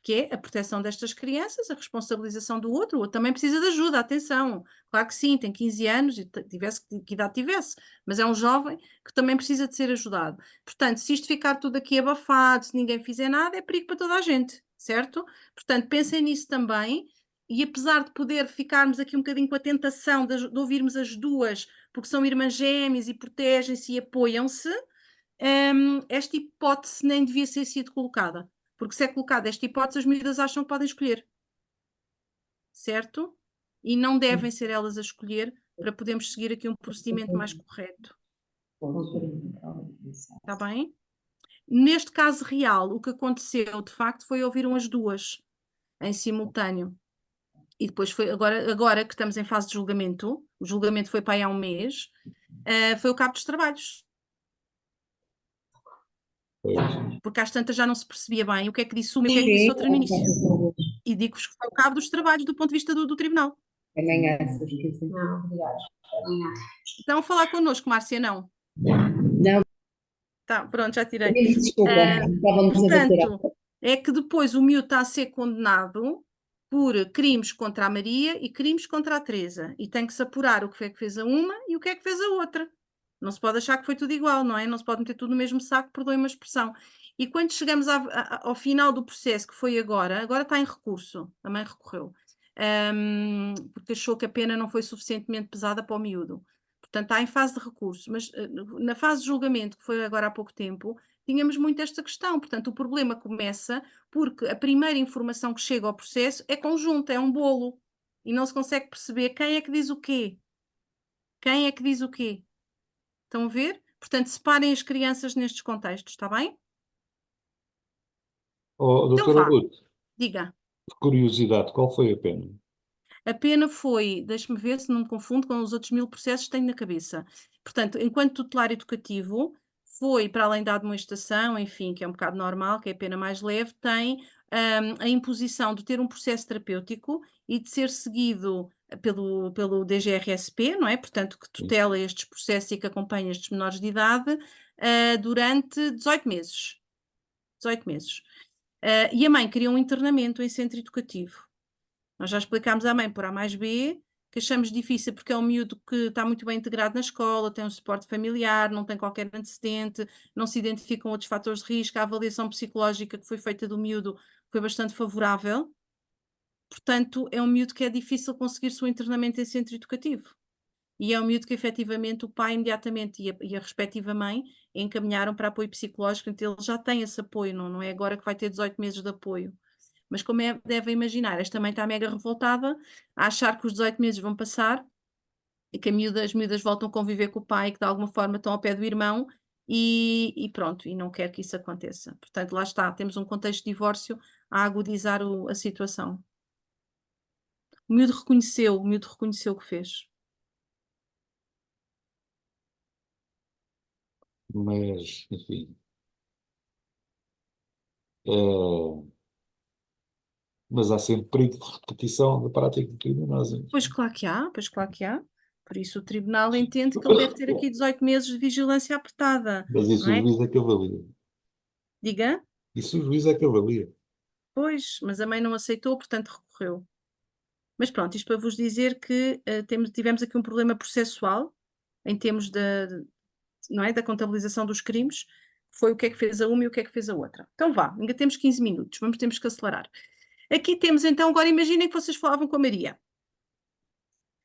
que é a proteção destas crianças, a responsabilização do outro. O outro também precisa de ajuda, atenção. Claro que sim, tem 15 anos e tivesse que idade tivesse, mas é um jovem que também precisa de ser ajudado. Portanto, se isto ficar tudo aqui abafado, se ninguém fizer nada, é perigo para toda a gente, certo? Portanto, pensem nisso também. E apesar de poder ficarmos aqui um bocadinho com a tentação de ouvirmos as duas, porque são irmãs gêmeas e protegem-se e apoiam-se, esta hipótese nem devia ser sido colocada. Porque se é colocada esta hipótese, as miúdas acham que podem escolher. Certo? E não devem ser elas a escolher para podermos seguir aqui um procedimento mais correto. Está bem? Neste caso real, o que aconteceu, de facto, foi ouviram as duas em simultâneo. E depois foi, agora que estamos em fase de julgamento, o julgamento foi para aí há um mês, foi o cabo dos trabalhos. Porque às tantas já não se percebia bem o que é que disse uma e o que é que disse outra no início. E digo-vos que foi o cabo dos trabalhos do ponto de vista do tribunal. Amanhã, se quiser. Não, obrigada. Estão a falar connosco, Márcia, não? Não. Tá, pronto, já tirei. Desculpa, estávamos a bater. Portanto, é que depois o miúdo está a ser condenado por crimes contra a Maria e crimes contra a Teresa. E tem que se apurar o que é que fez a uma e o que é que fez a outra. Não se pode achar que foi tudo igual, não é? Não se pode meter tudo no mesmo saco, perdoem uma expressão. E quando chegamos ao final do processo, que foi agora está em recurso, a mãe recorreu, porque achou que a pena não foi suficientemente pesada para o miúdo. Portanto, está em fase de recurso, mas na fase de julgamento, que foi agora há pouco tempo, tínhamos muito esta questão. Portanto, o problema começa porque a primeira informação que chega ao processo é conjunta, é um bolo, e não se consegue perceber quem é que diz o quê. Quem é que diz o quê? Estão a ver? Portanto, separem as crianças nestes contextos, está bem? Doutora vá. Ruth, Diga. por curiosidade, qual foi a pena? A pena foi, deixe-me ver se não me confundo com os outros 1000 processos que tenho na cabeça. Portanto, enquanto tutelar educativo, foi para além da admoestação, enfim, que é um bocado normal, que é a pena mais leve, tem a imposição de ter um processo terapêutico e de ser seguido pelo DGRSP, não é? Portanto, que tutela estes processos e que acompanha estes menores de idade durante 18 meses. 18 meses. E a mãe queria um internamento em centro educativo. Nós já explicámos à mãe por A mais B, que achamos difícil porque é um miúdo que está muito bem integrado na escola, tem um suporte familiar, não tem qualquer antecedente, não se identificam outros fatores de risco, a avaliação psicológica que foi feita do miúdo foi bastante favorável. Portanto, é um miúdo que é difícil conseguir-se o internamento em centro educativo. E é um miúdo que efetivamente o pai imediatamente e a respectiva mãe encaminharam para apoio psicológico, então ele já tem esse apoio, não é agora que vai ter 18 meses de apoio. Mas como devem imaginar, esta mãe está mega revoltada a achar que os 18 meses vão passar e que as miúdas voltam a conviver com o pai, que de alguma forma estão ao pé do irmão e pronto, e não quer que isso aconteça. Portanto, lá está, temos um contexto de divórcio a agudizar a situação. O miúdo reconheceu o que fez. Mas, enfim. Mas há sempre perigo de repetição da prática criminosa. Pois claro que há. Por isso o tribunal entende que ele deve ter aqui 18 meses de vigilância apertada. Mas isso não o é? juiz é que avalia. Diga? Isso o juiz é que avalia. Pois, mas a mãe não aceitou, portanto recorreu. Mas pronto, isto para vos dizer que tivemos aqui um problema processual em termos não é, da contabilização dos crimes, foi o que é que fez a uma e o que é que fez a outra. Então vá, ainda temos 15 minutos, temos que acelerar. Aqui temos então, agora imaginem que vocês falavam com a Maria.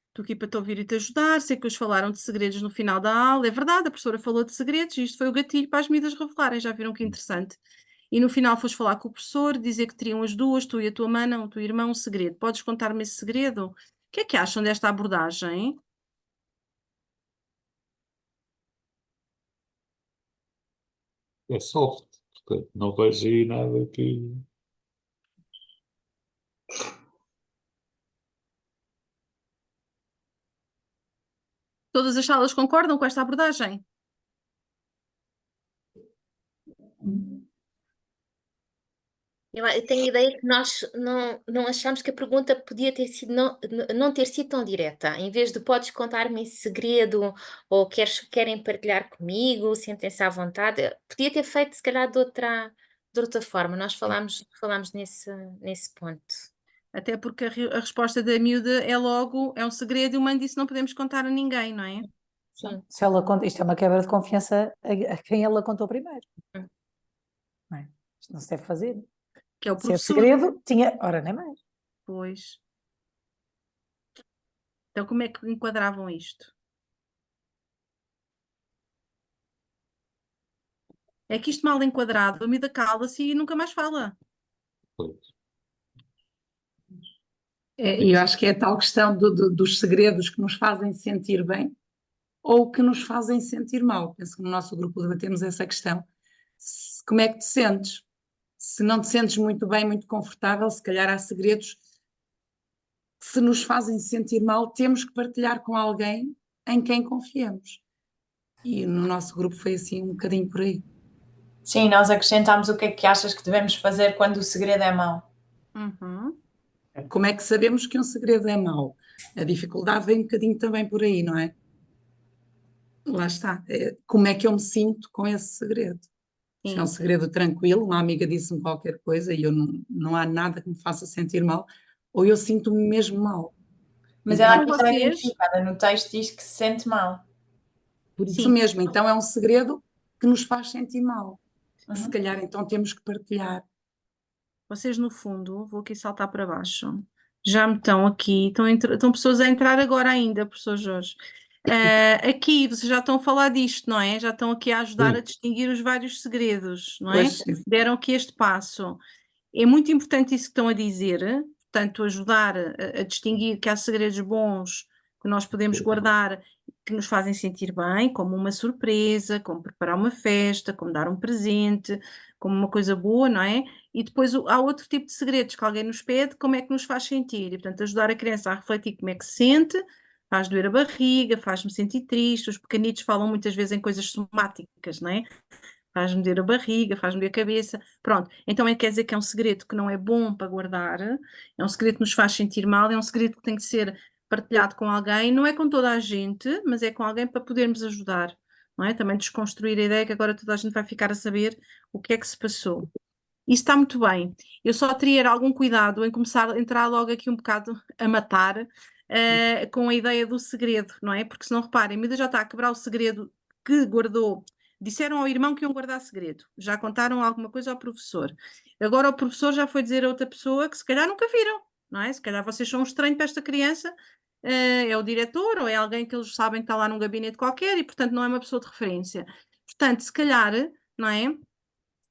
Estou aqui para te ouvir e te ajudar, sei que eles falaram de segredos no final da aula, é verdade, a professora falou de segredos e isto foi o gatilho para as medidas revelarem, já viram que interessante. E no final foste falar com o professor, dizer que teriam as duas, tu e a tua mana, o teu irmão, um segredo. Podes contar-me esse segredo? O que é que acham desta abordagem? É soft, portanto, não vejo aí nada que. Todas as salas concordam com esta abordagem? Eu tenho a ideia que nós não achamos que a pergunta podia ter sido não ter sido tão direta. Em vez de podes contar-me esse segredo ou querem partilhar comigo, sentem-se à vontade, podia ter feito se calhar de outra forma. Nós falámos nesse ponto. Até porque a resposta da miúda é logo, é um segredo e o mãe disse não podemos contar a ninguém, não é? Sim. Se ela conta, isto é uma quebra de confiança a quem ela contou primeiro. Não é? Isto não se deve fazer. Que é o Se é professor. segredo, tinha. Ora, nem mais. Pois. Então como é que enquadravam isto? É que isto mal enquadrado, a miúda cala-se e nunca mais fala. E eu acho que é a tal questão dos segredos que nos fazem sentir bem ou que nos fazem sentir mal. Penso que no nosso grupo debatemos essa questão. Como é que te sentes? Se não te sentes muito bem, muito confortável, se calhar há segredos que se nos fazem sentir mal, temos que partilhar com alguém em quem confiamos. E no nosso grupo foi assim um bocadinho por aí. Sim, nós acrescentámos o que é que achas que devemos fazer quando o segredo é mau. Uhum. Como é que sabemos que um segredo é mau? A dificuldade vem um bocadinho também por aí, não é? Lá está. Como é que eu me sinto com esse segredo? Sim. Se é um segredo tranquilo, uma amiga disse-me qualquer coisa e eu não há nada que me faça sentir mal, ou eu sinto-me mesmo mal. Mas então, ela aqui também identificada no texto diz que se sente mal. Por isso Sim. mesmo, então é um segredo que nos faz sentir mal. Se calhar então temos que partilhar. Vocês no fundo, vou aqui saltar para baixo, já me estão aqui, estão pessoas a entrar agora ainda, professor Jorge. Aqui vocês já estão a falar disto, não é? Já estão aqui a ajudar a distinguir os vários segredos, não é? Pois, Deram aqui este passo. É muito importante isso que estão a dizer, portanto, ajudar a distinguir que há segredos bons que nós podemos guardar, que nos fazem sentir bem, como uma surpresa, como preparar uma festa, como dar um presente, como uma coisa boa, não é? E depois há outro tipo de segredos que alguém nos pede, como é que nos faz sentir, e portanto ajudar a criança a refletir como é que se sente, faz doer a barriga, faz-me sentir triste, os pequenitos falam muitas vezes em coisas somáticas, não é? Faz-me doer a barriga, faz-me doer a cabeça, pronto. Então quer dizer que é um segredo que não é bom para guardar, é um segredo que nos faz sentir mal, é um segredo que tem que ser partilhado com alguém, não é com toda a gente, mas é com alguém para podermos ajudar, não é? Também desconstruir a ideia que agora toda a gente vai ficar a saber o que é que se passou. Isso está muito bem. Eu só teria algum cuidado em começar a entrar logo aqui um bocado a matar com a ideia do segredo, não é? Porque se não reparem, a miúda já está a quebrar o segredo que guardou. Disseram ao irmão que iam guardar segredo. Já contaram alguma coisa ao professor. Agora o professor já foi dizer a outra pessoa que se calhar nunca viram, não é? Se calhar vocês são um estranho para esta criança, é o diretor ou é alguém que eles sabem que está lá num gabinete qualquer e, portanto, não é uma pessoa de referência. Portanto, se calhar, não é?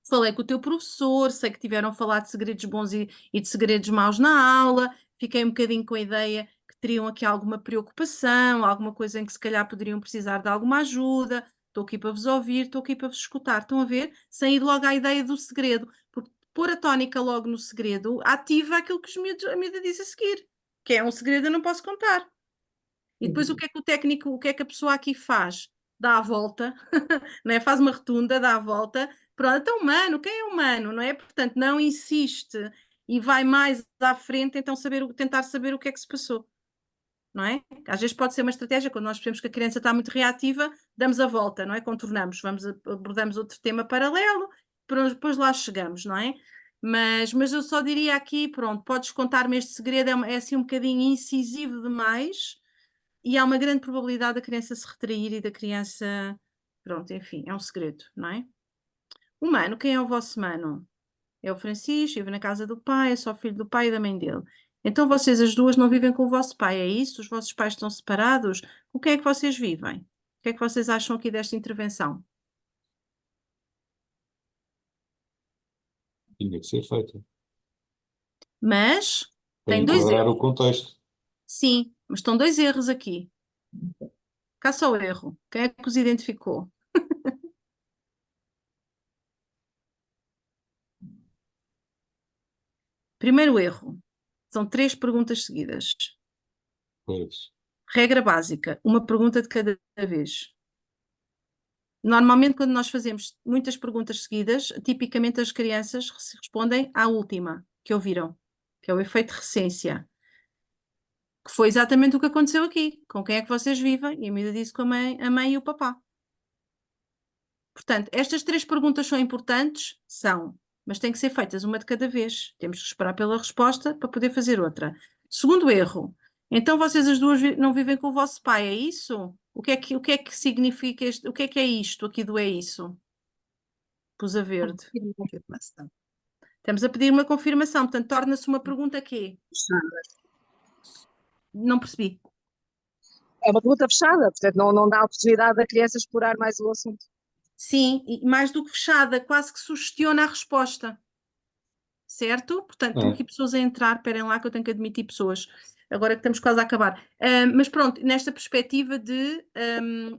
Falei com o teu professor, sei que tiveram a falar de segredos bons e de segredos maus na aula, fiquei um bocadinho com a ideia que teriam aqui alguma preocupação, alguma coisa em que se calhar poderiam precisar de alguma ajuda, estou aqui para vos ouvir, estou aqui para vos escutar, estão a ver? Sem ir logo à ideia do segredo, porque pôr a tónica logo no segredo ativa aquilo que a miúda diz a seguir, que é um segredo eu não posso contar. E depois o que é que o técnico, o que é que a pessoa aqui faz? Dá a volta, não é? Faz uma rotunda, dá a volta, pronto, então humano, quem é humano, não é? Portanto, não insiste e vai mais à frente, então tentar saber o que é que se passou, não é? Às vezes pode ser uma estratégia, quando nós percebemos que a criança está muito reativa, damos a volta, não é? Contornamos, abordamos outro tema paralelo, depois lá chegamos, não é? Mas eu só diria aqui, pronto, podes contar-me este segredo, é assim um bocadinho incisivo demais e há uma grande probabilidade da criança se retrair e da criança, pronto, enfim, é um segredo, não é? O mano, quem é o vosso mano? É o Francisco, vive na casa do pai, é só filho do pai e da mãe dele. Então vocês as duas não vivem com o vosso pai, é isso? Os vossos pais estão separados? Com quem é que vocês vivem? O que é que vocês acham aqui desta intervenção? Tinha que ser feita. Mas Para tem dois enquadrar o erros. contexto. Sim, mas estão dois erros aqui. Cá só o erro. Quem é que os identificou? Primeiro erro. São 3 perguntas seguidas. Pois. Regra básica, uma pergunta de cada vez. Normalmente, quando nós fazemos muitas perguntas seguidas, tipicamente as crianças respondem à última que ouviram, que é o efeito recência, que foi exatamente o que aconteceu aqui. Com quem é que vocês vivem? E a miúda disse com a mãe e o papá. Portanto, estas 3 perguntas são importantes? São, mas têm que ser feitas uma de cada vez. Temos que esperar pela resposta para poder fazer outra. Segundo erro, então vocês as duas não vivem com o vosso pai, é isso? O que é que significa o que é isto aqui do é isso? Pus a verde. Confirmação. Estamos a pedir uma confirmação, portanto, torna-se uma pergunta quê? Não percebi. É uma pergunta fechada, portanto não dá a oportunidade da criança explorar mais o assunto. Sim, e mais do que fechada, quase que sugestiona a resposta. Certo? Portanto, estão aqui pessoas a entrar, esperem lá que eu tenho que admitir pessoas, agora que estamos quase a acabar. Mas pronto, nesta perspectiva de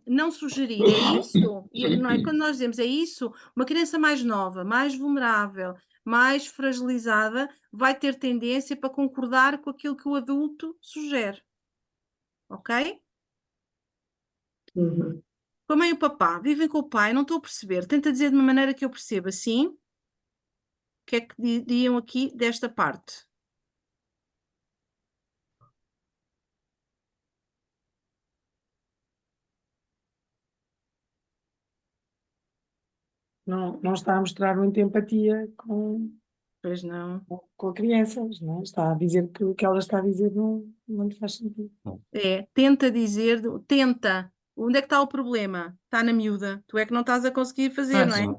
não sugerir, é isso, não é? Quando nós dizemos é isso, uma criança mais nova, mais vulnerável, mais fragilizada, vai ter tendência para concordar com aquilo que o adulto sugere. Ok? Uhum. Com a mãe e o papá, vivem com o pai, não estou a perceber, tenta dizer de uma maneira que eu perceba, sim? O que é que diriam aqui desta parte? Não está a mostrar muita empatia Pois não. com a criança, não é? Está a dizer que o que ela está a dizer não lhe faz sentido. Tenta dizer, tenta. Onde é que está o problema? Está na miúda. Tu é que não estás a conseguir fazer, não é? sim.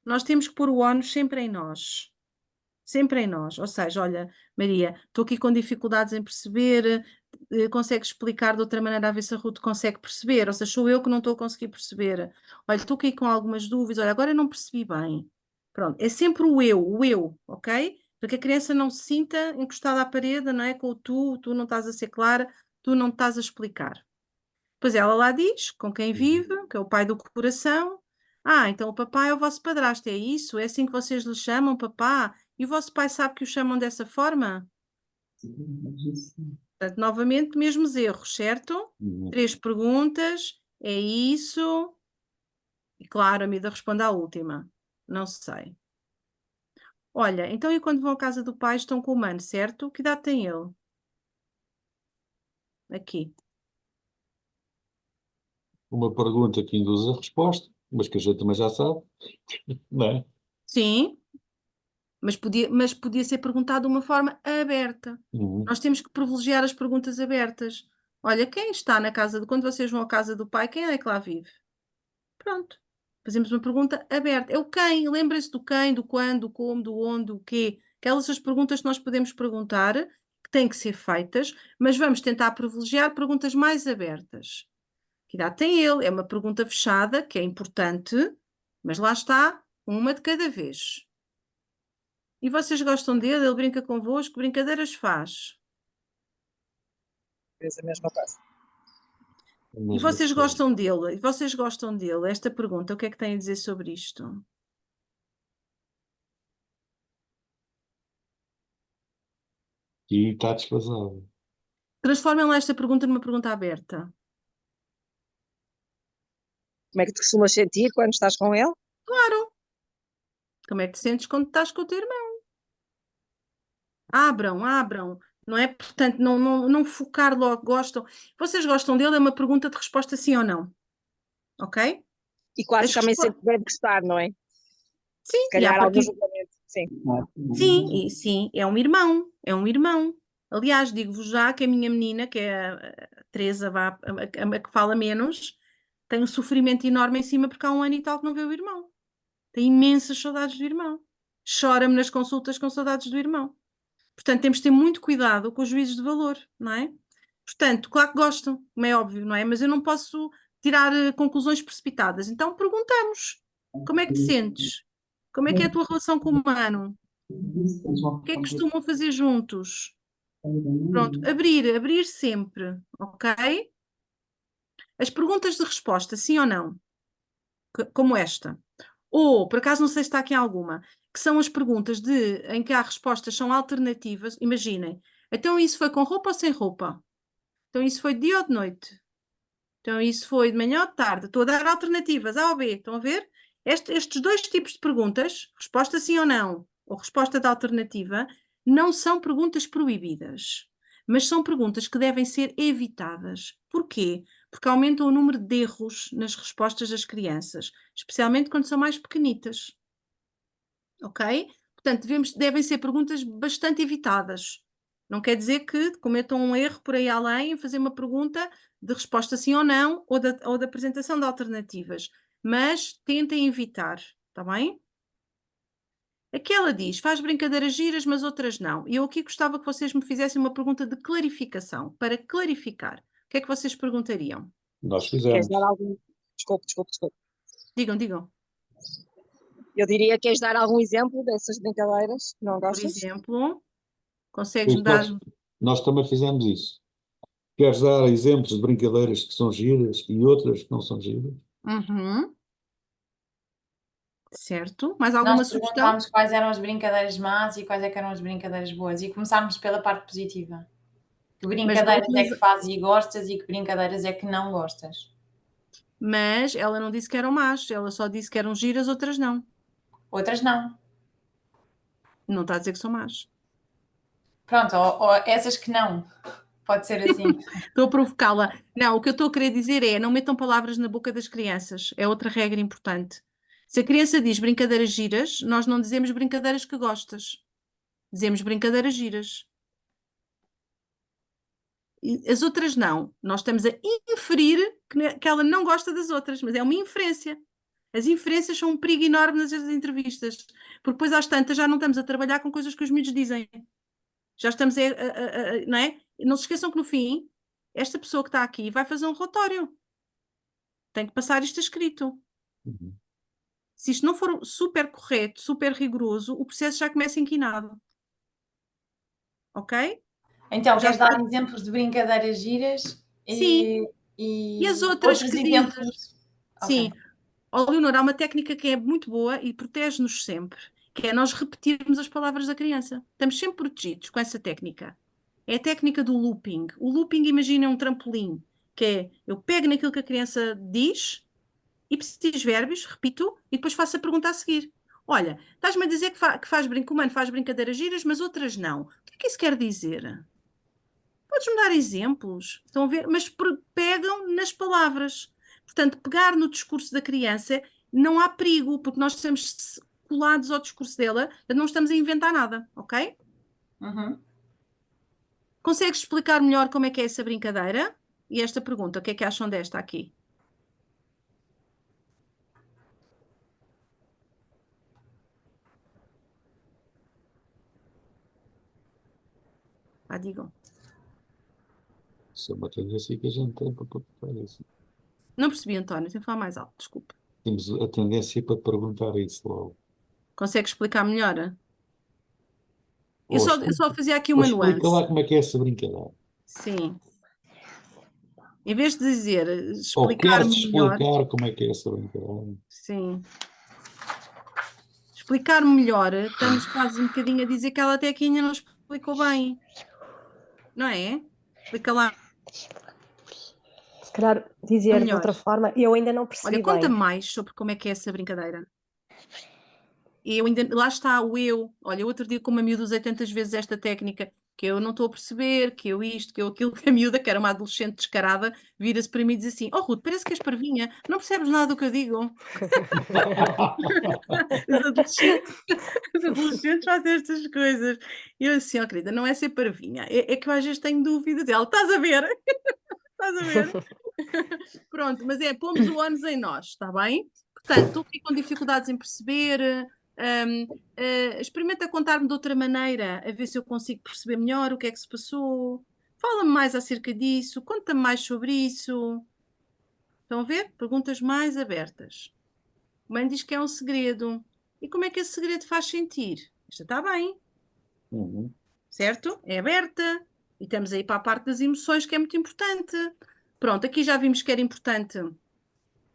Nós temos que pôr o ónus sempre em nós. Sempre em nós. Ou seja, olha, Maria, estou aqui com dificuldades em perceber, consegues explicar de outra maneira a ver se a Ruth consegue perceber, ou seja, sou eu que não estou a conseguir perceber. Olha, estou aqui com algumas dúvidas, olha, agora eu não percebi bem. Pronto, é sempre o eu, ok? Para que a criança não se sinta encostada à parede, não é? Com o tu não estás a ser clara, tu não estás a explicar. Pois ela lá diz com quem vive, que é o pai do coração. Então o papai é o vosso padrasto, é isso? É assim que vocês lhe chamam, papá? E o vosso pai sabe que o chamam dessa forma? Portanto, novamente, mesmos erros, certo? 3 perguntas, é isso? E claro, a Mida responde à última. Não sei. Olha, então e quando vão à casa do pai estão com o mano, certo? Que idade tem ele? Aqui. Uma pergunta que induz a resposta, mas que a gente também já sabe, não é? Sim, mas podia ser perguntado de uma forma aberta. Nós temos que privilegiar as perguntas abertas. Olha, quem está na casa, quando vocês vão à casa do pai, quem é que lá vive? Pronto. Fazemos uma pergunta aberta. É o quem, lembrem-se do quem, do quando, do como, do onde, do quê. Aquelas as perguntas que nós podemos perguntar, que têm que ser feitas, mas vamos tentar privilegiar perguntas mais abertas. Que idade tem ele? É uma pergunta fechada, que é importante, mas lá está, uma de cada vez. E vocês gostam dele? Ele brinca convosco? Que brincadeiras faz? Fez a mesma coisa. E vocês gostam dele? E vocês gostam dele? Esta pergunta, o que é que têm a dizer sobre isto? E está desfasado. Transformem lá esta pergunta numa pergunta aberta. Como é que te costumas sentir quando estás com ele? Claro! Como é que te sentes quando estás com o teu irmão? Abram. Não é? Portanto, não focar logo, gostam. Vocês gostam dele? É uma pergunta de resposta sim ou não. Ok? E claro que também sempre deve gostar, não é? Sim, Se calhar algum julgamento. Sim. Sim, e sim, é um irmão, é um irmão. Aliás, digo-vos já que a minha menina, que é a Teresa, a que fala menos, tem um sofrimento enorme em cima porque há 1 ano e tal que não vê o irmão. Tem imensas saudades do irmão. Chora-me nas consultas com saudades do irmão. Portanto, temos de ter muito cuidado com os juízos de valor, não é? Portanto, claro que gostam, como é óbvio, não é? Mas eu não posso tirar conclusões precipitadas. Então, perguntamos: como é que te sentes? Como é que é a tua relação com o humano? O que é que costumam fazer juntos? Pronto, abrir sempre, ok? As perguntas de resposta, sim ou não, como esta. Ou, por acaso, não sei se está aqui alguma, que são as perguntas em que há respostas são alternativas. Imaginem, então isso foi com roupa ou sem roupa? Então isso foi de dia ou de noite? Então isso foi de manhã ou de tarde? Estou a dar alternativas, A ou B, estão a ver? Estes 2 tipos de perguntas, resposta sim ou não, ou resposta de alternativa, não são perguntas proibidas, mas são perguntas que devem ser evitadas. Porquê? Porque aumentam o número de erros nas respostas das crianças, especialmente quando são mais pequenitas. Ok? Portanto, devem ser perguntas bastante evitadas. Não quer dizer que cometam um erro por aí além em fazer uma pergunta de resposta sim ou não, ou de apresentação de alternativas. Mas tentem evitar, está bem? Aqui ela diz, faz brincadeiras giras, mas outras não. E eu aqui gostava que vocês me fizessem uma pergunta de clarificação, para clarificar. O que é que vocês perguntariam? Nós Queres fizemos. dar algum... Desculpe. Digam. Eu diria que queres dar algum exemplo dessas brincadeiras que não Por gostas? exemplo, consegues-me dar... Nós também fizemos isso. Queres dar exemplos de brincadeiras que são giras e outras que não são giras? Uhum. Certo. Mais alguma Nós sugestão? perguntámos quais eram as brincadeiras más e quais é que eram as brincadeiras boas e começámos pela parte positiva. Que brincadeiras é que fazes e gostas e que brincadeiras é que não gostas? Mas ela não disse que eram más, ela só disse que eram giras, outras não. Outras não. Não está a dizer que são más. Pronto, ou essas que não. Pode ser assim. Estou a provocá-la. Não, o que eu estou a querer dizer é, não metam palavras na boca das crianças. É outra regra importante. Se a criança diz brincadeiras giras, nós não dizemos brincadeiras que gostas. Dizemos brincadeiras giras. E as outras não. Nós estamos a inferir que ela não gosta das outras, mas é uma inferência. As inferências são um perigo enorme nas entrevistas, porque depois às tantas já não estamos a trabalhar com coisas que os miúdos dizem. Já estamos não é? E não se esqueçam que no fim, esta pessoa que está aqui vai fazer um relatório. Tem que passar isto escrito. Uhum. Se isto não for super correto, super rigoroso, o processo já começa inquinado. Ok? Então, Já queres dar exemplos de brincadeiras giras? Sim. E as outras que exemplos? Sim. Okay. Oh, Leonor, há uma técnica que é muito boa e protege-nos sempre, que é nós repetirmos as palavras da criança. Estamos sempre protegidos com essa técnica. É a técnica do looping. O looping, imagina, é um trampolim, que é, eu pego naquilo que a criança diz, ipsis verbis, repito, e depois faço a pergunta a seguir. Olha, estás-me a dizer que o humano faz brincadeiras giras, mas outras não. O que é que isso quer dizer? Podes-me dar exemplos? Estão a ver? Mas pegam nas palavras. Portanto, pegar no discurso da criança não há perigo, porque nós estamos colados ao discurso dela, não estamos a inventar nada, ok? Uhum. Consegues explicar melhor como é que é essa brincadeira? E esta pergunta, o que é que acham desta aqui? Digam. Isso é uma tendência que a gente tem para perguntar isso. Não percebi, António, tenho que falar mais alto, desculpa. Temos a tendência para perguntar isso logo. Consegue explicar melhor? Eu só fazia aqui uma nuance. Explica lá como é que é essa brincadeira. Sim. Em vez de dizer, explicar melhor como é que é essa brincadeira. Sim. Explicar melhor, estamos quase um bocadinho a dizer que ela até aqui ainda não explicou bem. Não é? Explica lá. Se calhar dizer de outra forma, eu ainda não percebi Olha, conta bem. mais sobre como é que é essa brincadeira. Lá está o eu. Olha, outro dia, como a miúda usei tantas vezes esta técnica, que eu não estou a perceber, que eu isto, que eu aquilo, que a miúda, que era uma adolescente descarada, vira-se para mim e diz assim: oh Ruth, parece que és parvinha, não percebes nada do que eu digo. Os adolescentes fazem estas coisas. E eu assim, ó querida, não é ser parvinha, é que eu às vezes tenho dúvidas dela, estás a ver? Estás a ver? Pronto, mas pomos o ónus em nós, está bem? Portanto, estou aqui com dificuldades em perceber, experimenta contar-me de outra maneira, a ver se eu consigo perceber melhor o que é que se passou. Fala-me mais acerca disso, conta-me mais sobre isso. Estão a ver? Perguntas mais abertas. A mãe diz que é um segredo. E como é que esse segredo faz sentir? Isto está bem, certo? É aberta. E estamos aí para a parte das emoções, que é muito importante. Pronto, aqui já vimos que era importante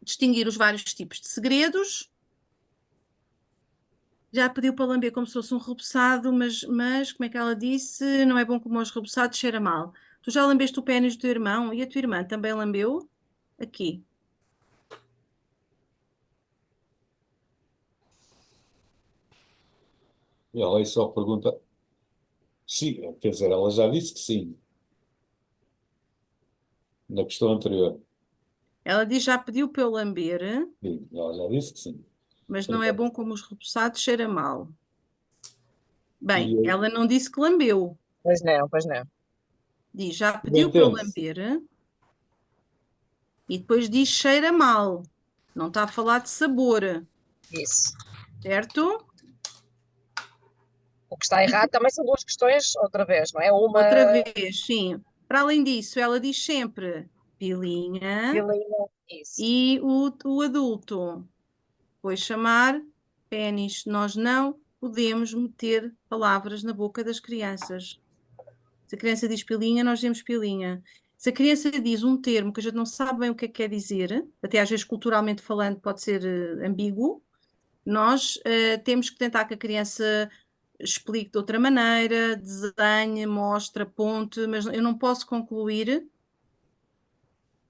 distinguir os vários tipos de segredos. Já pediu para lamber como se fosse um rebuçado, mas como é que ela disse? Não é bom como os rebuçados, cheira mal. Tu já lambeste o pênis do teu irmão e a tua irmã também lambeu? Aqui. E ela aí só pergunta. Sim, quer dizer, ela já disse que sim. Na questão anterior. Ela diz já pediu para eu lamber. Sim, ela já disse que sim. Mas não é bom como os rebuçados, cheira mal. Bem, ela não disse que lambeu. Pois não, pois não. Diz, já pediu para eu lamber. E depois diz cheira mal. Não está a falar de sabor. Isso. Certo? O que está errado também são duas questões, outra vez, não é? Uma... Outra vez, sim. Para além disso, ela diz sempre pilinha. Isso. E o adulto foi chamar pénis. Nós não podemos meter palavras na boca das crianças. Se a criança diz pilinha, nós dizemos pilinha. Se a criança diz um termo que a gente não sabe bem o que é que quer dizer, até às vezes culturalmente falando pode ser ambíguo, nós temos que tentar que a criança explique de outra maneira, desenhe, mostre, aponte, mas eu não posso concluir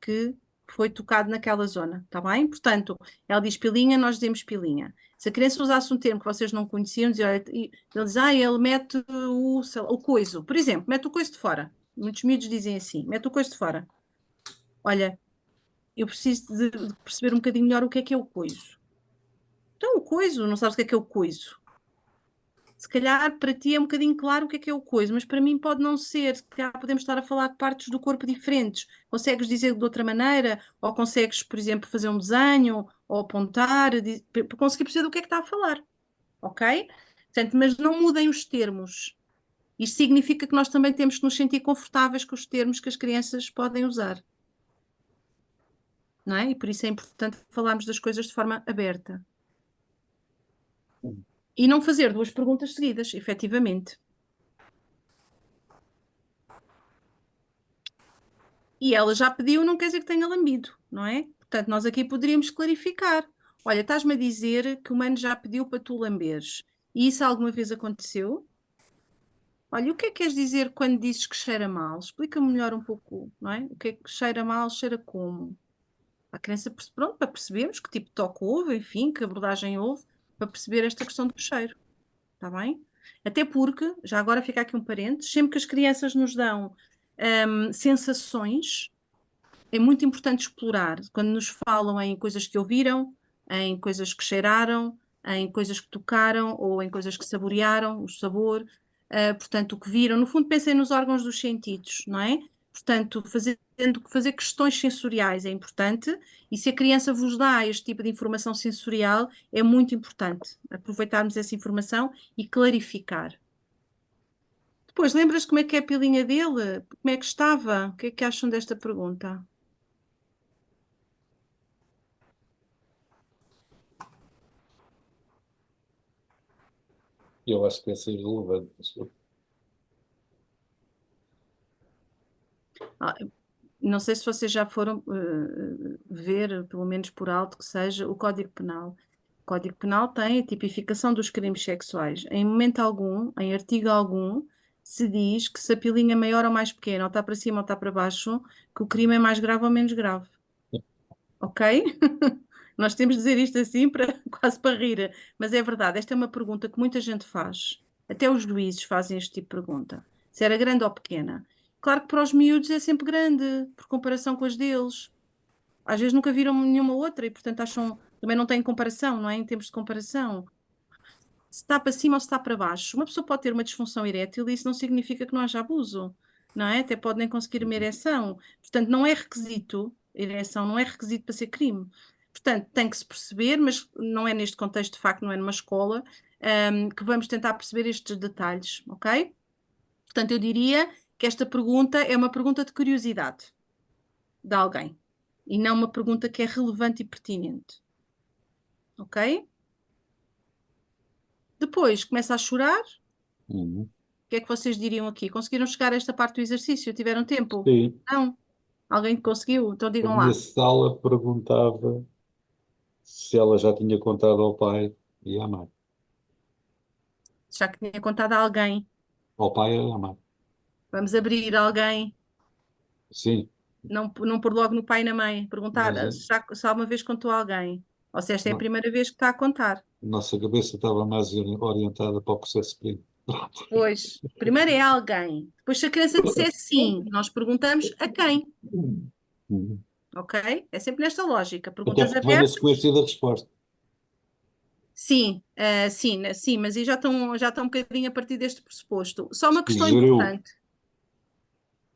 que foi tocado naquela zona, está bem? Portanto, ela diz pilinha, nós dizemos pilinha. Se a criança usasse um termo que vocês não conheciam, ele diz, ele mete o coiso, por exemplo, mete o coiso de fora. Muitos miúdos dizem assim, mete o coiso de fora. Olha, eu preciso de perceber um bocadinho melhor o que é o coiso. Então, o coiso, não sabes o que é o coiso? Se calhar para ti é um bocadinho claro o que é o coiso, mas para mim pode não ser. Se calhar podemos estar a falar de partes do corpo diferentes. Consegues dizer de outra maneira? Ou consegues, por exemplo, fazer um desenho? Ou apontar? Para conseguir perceber do que é que está a falar. Ok? Portanto, mas não mudem os termos. Isto significa que nós também temos que nos sentir confortáveis com os termos que as crianças podem usar. Não é? E por isso é importante falarmos das coisas de forma aberta. E não fazer duas perguntas seguidas, efetivamente. E ela já pediu, não quer dizer que tenha lambido, não é? Portanto, nós aqui poderíamos clarificar. Olha, estás-me a dizer que o mano já pediu para tu lamberes. E isso alguma vez aconteceu? Olha, o que é que queres dizer quando dizes que cheira mal? Explica-me melhor um pouco, não é? O que é que cheira mal, cheira como? A criança, pronto, para percebermos que tipo de toque houve, enfim, que abordagem houve, para perceber esta questão do cheiro. Está bem? Até porque, já agora fica aqui um parênteses, sempre que as crianças nos dão sensações, é muito importante explorar. Quando nos falam em coisas que ouviram, em coisas que cheiraram, em coisas que tocaram ou em coisas que saborearam, o sabor, portanto, o que viram. No fundo, pensem nos órgãos dos sentidos, não é? Portanto, fazer questões sensoriais é importante e se a criança vos dá este tipo de informação sensorial, é muito importante aproveitarmos essa informação e clarificar. Depois, lembras como é que é a pilinha dele? Como é que estava? O que é que acham desta pergunta? Eu acho que essa é irrelevante. Não sei se vocês já foram ver, pelo menos por alto que seja, o Código Penal. O Código Penal tem a tipificação dos crimes sexuais. Em momento algum, em artigo algum, se diz que se a pilinha é maior ou mais pequena, ou está para cima ou está para baixo, que o crime é mais grave ou menos grave. Ok? Nós temos de dizer isto assim quase para rir, mas é verdade. Esta é uma pergunta que muita gente faz. Até os juízes fazem este tipo de pergunta. se era grande ou pequena. Claro que para os miúdos é sempre grande, por comparação com as deles. Às vezes nunca viram nenhuma outra e, portanto, também não têm comparação, não é? Em termos de comparação. Se está para cima ou se está para baixo. Uma pessoa pode ter uma disfunção erétil e isso não significa que não haja abuso, não é? Até pode nem conseguir uma ereção. Portanto, não é requisito, ereção não é requisito para ser crime. Portanto, tem que se perceber, mas não é neste contexto, de facto, não é numa escola, que vamos tentar perceber estes detalhes, ok? Portanto, eu diria que esta pergunta é uma pergunta de curiosidade de alguém e não uma pergunta que é relevante e pertinente, ok? Depois começa a chorar. O que é que vocês diriam aqui? Conseguiram chegar a esta parte do exercício? Tiveram tempo? Sim. Não? Alguém conseguiu? Então A digam minha lá. sala perguntava se ela já tinha contado ao pai e à mãe. Já que tinha contado a alguém. Ao pai e à mãe. Vamos abrir alguém. Sim. Não pôr logo no pai e na mãe. Perguntar Mas, se alguma vez contou a alguém. Ou se esta é a não, primeira vez que está a contar. nossa cabeça estava mais orientada para o processo crime. Pois, primeiro é alguém. Depois, se a criança disser sim, nós perguntamos a quem. Ok? É sempre nesta lógica. Até Perguntas porque vem na abertas. sequência da resposta. Sim, sim, mas aí já estão um bocadinho a partir deste pressuposto. Só uma questão Sugeriu. importante.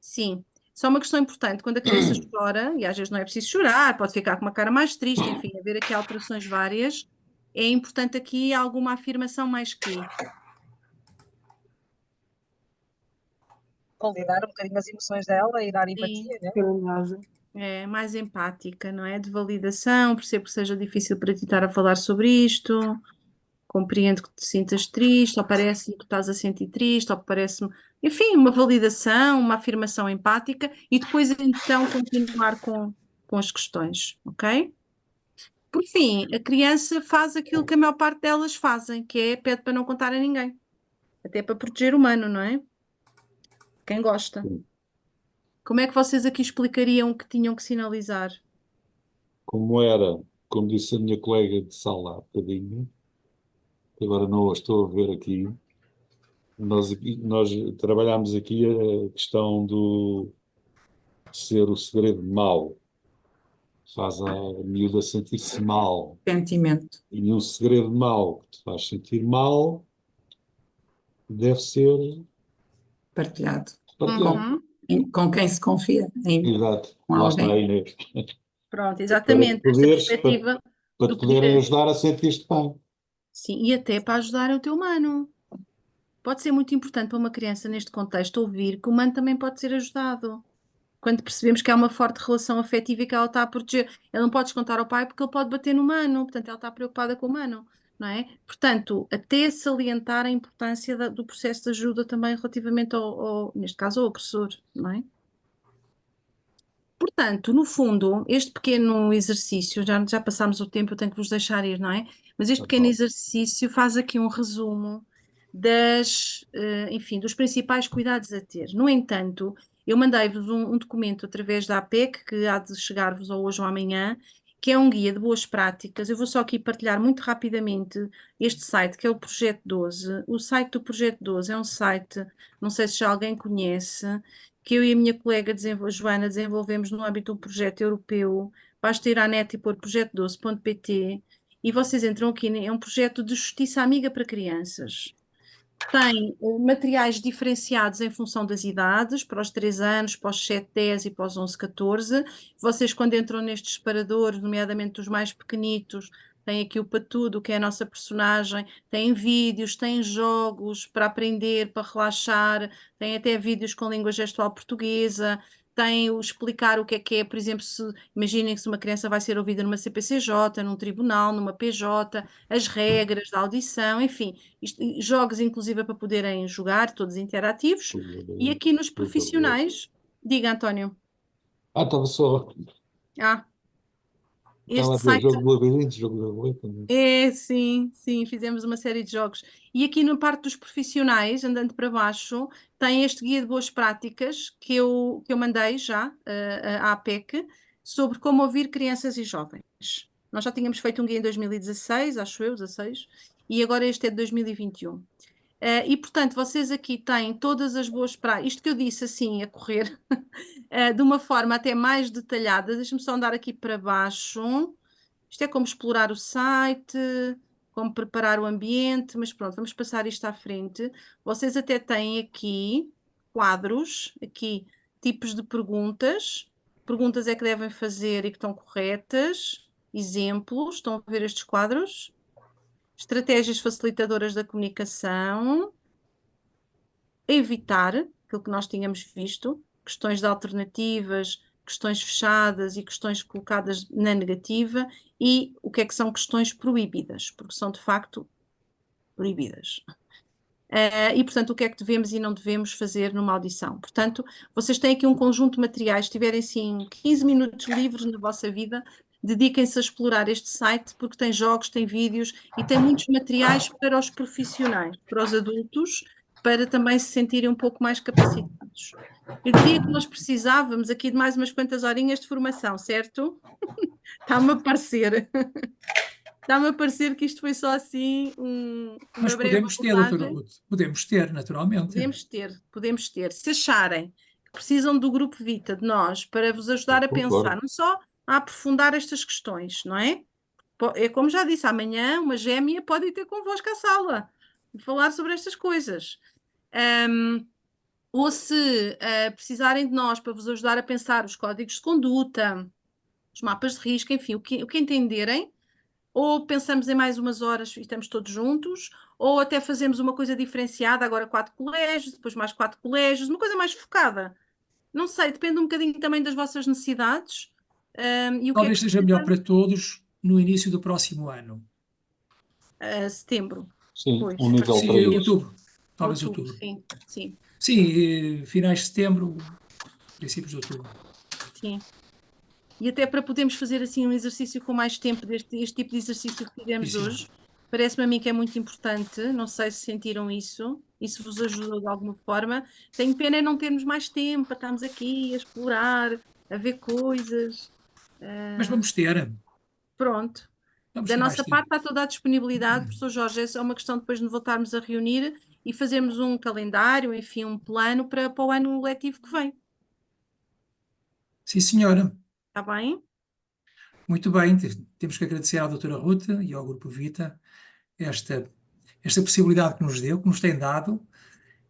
Sim, só uma questão importante. Quando a criança chora, e às vezes não é preciso chorar, pode ficar com uma cara mais triste, enfim, haver aqui alterações várias, é importante aqui alguma afirmação mais que. Validar um bocadinho as emoções dela e dar empatia, né? É mais empática, não é? De validação, percebo que seja difícil para ti estar a falar sobre isto, compreendo que te sintas triste, ou parece que estás a sentir triste, ou parece-me, enfim, uma validação, uma afirmação empática, e depois então continuar com as questões, ok? Por fim, a criança faz aquilo que a maior parte delas fazem, que é pede para não contar a ninguém, até para proteger o humano, não é? Quem gosta. Como é que vocês aqui explicariam o que tinham que sinalizar? Como disse a minha colega de sala há bocadinho, que agora não a estou a ver aqui, nós trabalhámos aqui a questão do ser o segredo mau. Faz a miúda sentir-se mal. Sentimento. E um segredo mau que te faz sentir mal deve ser partilhado. Com quem se confia. Exato. Com Lá alguém. está a Inês. Pronto, exatamente, esta perspectiva para do te poderem poder. ajudar a sentir-te bem. Sim, e até para ajudar o teu humano. Pode ser muito importante para uma criança neste contexto ouvir que o humano também pode ser ajudado. Quando percebemos que há uma forte relação afetiva e que ela está a proteger. Ela não pode descontar ao pai porque ele pode bater no humano, portanto ela está preocupada com o humano, não é? Portanto, até salientar a importância do processo de ajuda também relativamente neste caso, ao agressor, não é? Portanto, no fundo, este pequeno exercício, já passámos o tempo, eu tenho que vos deixar ir, não é? Mas este pequeno exercício faz aqui um resumo enfim, dos principais cuidados a ter. No entanto, eu mandei-vos um documento através da APEC, que há de chegar-vos hoje ou amanhã, que é um guia de boas práticas. Eu vou só aqui partilhar muito rapidamente este site, que é o Projeto 12. O site do Projeto 12 é um site, não sei se já alguém conhece, que eu e a minha colega Joana desenvolvemos no âmbito de um projeto europeu. Basta ir à net e pôr projeto12.pt e vocês entram aqui, é um projeto de justiça amiga para crianças. Tem materiais diferenciados em função das idades, para os 3 anos, para os 7, 10 e para os 11, 14. Vocês, quando entram nestes separadores, nomeadamente os mais pequenitos, tem aqui o Patudo, que é a nossa personagem, tem vídeos, tem jogos para aprender, para relaxar, tem até vídeos com língua gestual portuguesa, tem o explicar o que é, por exemplo, imaginem que se uma criança vai ser ouvida numa CPCJ, num tribunal, numa PJ, as regras da audição, enfim, jogos inclusive para poderem jogar, todos interativos, e aqui nos profissionais, diga António. Estava só... Este site... jogo do labirinto, jogo da roleta. Sim, fizemos uma série de jogos. E aqui na parte dos profissionais, andando para baixo, tem este guia de boas práticas que eu mandei já à APEC sobre como ouvir crianças e jovens. Nós já tínhamos feito um guia em 2016, acho eu, 16, e agora este é de 2021. E, portanto, vocês aqui têm todas as boas práticas, isto que eu disse assim, a correr, de uma forma até mais detalhada. Deixa-me só andar aqui para baixo. Isto é como explorar o site, como preparar o ambiente, mas pronto, vamos passar isto à frente. Vocês até têm aqui quadros, aqui tipos de perguntas é que devem fazer e que estão corretas, exemplos, estão a ver estes quadros? Estratégias facilitadoras da comunicação, evitar, aquilo que nós tínhamos visto, questões de alternativas, questões fechadas e questões colocadas na negativa, e o que é que são questões proibidas, porque são de facto proibidas. E, portanto, o que é que devemos e não devemos fazer numa audição. Portanto, vocês têm aqui um conjunto de materiais, se tiverem assim 15 minutos livres na vossa vida, dediquem-se a explorar este site, porque tem jogos, tem vídeos e tem muitos materiais para os profissionais, para os adultos, para também se sentirem um pouco mais capacitados. Eu diria que nós precisávamos aqui de mais umas quantas horinhas de formação, certo? Está-me a parecer. Está-me a parecer que isto foi só assim Mas uma breve podemos ter, abordagem. doutora Ruth, podemos ter, naturalmente. Podemos ter. Se acharem que precisam do Grupo Vita, de nós, para vos ajudar a pensar, não só a aprofundar estas questões, não é? É como já disse, amanhã uma gêmea pode ir ter convosco à sala e falar sobre estas coisas. Ou se precisarem de nós para vos ajudar a pensar os códigos de conduta, os mapas de risco, enfim, o que entenderem, ou pensamos em mais umas horas e estamos todos juntos, ou até fazemos uma coisa diferenciada, agora 4 colégios, depois mais 4 colégios, uma coisa mais focada. Não sei, depende um bocadinho também das vossas necessidades. E o que é Talvez que seja melhor para todos no início do próximo ano. setembro. Sim, Pois, um nível Sim, 3. outubro. Talvez outubro. Sim, sim. Sim, finais de setembro, princípios de outubro. Sim. E até para podermos fazer assim um exercício com mais tempo, este tipo de exercício que fizemos hoje, parece-me a mim que é muito importante. Não sei se sentiram isso e se vos ajudou de alguma forma. Tenho pena é não termos mais tempo para estarmos aqui a explorar, a ver coisas. Mas vamos ter. Pronto. Vamos Da ter mais nossa tempo. parte está toda a disponibilidade, professor Jorge, é uma questão depois de voltarmos a reunir e fazermos um calendário, enfim, um plano para o ano letivo que vem. Sim, senhora. Está bem? Muito bem, temos que agradecer à doutora Ruth e ao Grupo Vita esta possibilidade que nos deu, que nos tem dado,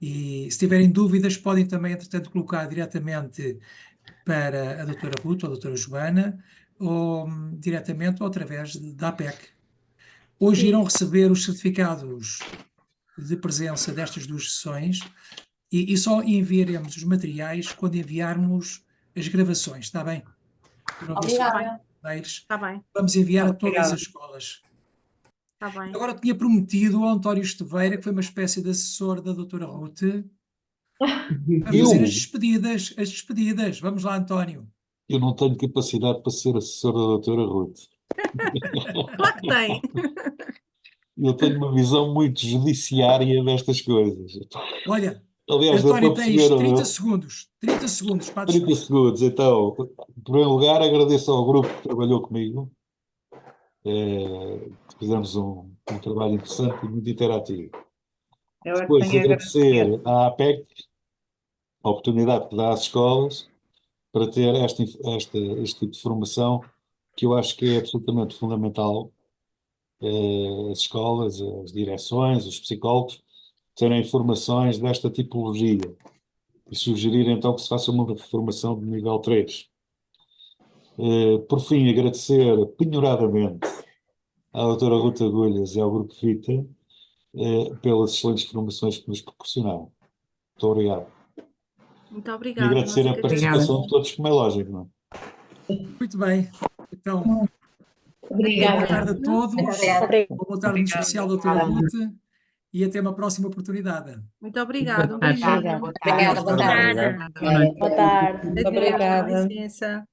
e se tiverem dúvidas podem também, entretanto, colocar diretamente para a doutora Ruth ou a doutora Joana, ou diretamente ou através da APEC. Hoje irão receber os certificados de presença destas 2 sessões e só enviaremos os materiais quando enviarmos as gravações, está bem? Obrigada. Está bem. Vamos enviar a todas as escolas. Está bem. Agora tinha prometido ao António Esteveira, que foi uma espécie de assessor da doutora Ruth, a fazer as despedidas. Vamos lá, António. Eu não tenho capacidade para ser assessor da doutora Ruth. Claro que tem. Eu tenho uma visão muito judiciária destas coisas. Olha, aliás, António, tens 30 segundos. 30 segundos para 30 segundos. Então, em primeiro lugar, agradeço ao grupo que trabalhou comigo. Fizemos um trabalho interessante e muito interativo. Depois, agradecer à APEC a oportunidade que dá às escolas para ter este tipo de formação, que eu acho que é absolutamente fundamental. As escolas, as direções, os psicólogos terem informações desta tipologia e sugerir então que se faça uma formação de nível 3. Por fim, agradecer penhoradamente à doutora Ruth Agulhas e ao Grupo Vita pelas excelentes formações que nos proporcionaram. Muito obrigado. Muito obrigada. E agradecer a participação de todos, como é lógico, não é? Muito bem. Então, Obrigada. boa tarde a todos. Boa tarde, em especial, doutora Ruth. E até uma próxima oportunidade. Muito obrigada. Um beijinho. Obrigada, boa tarde. Boa tarde. Adeus, Obrigada. com licença.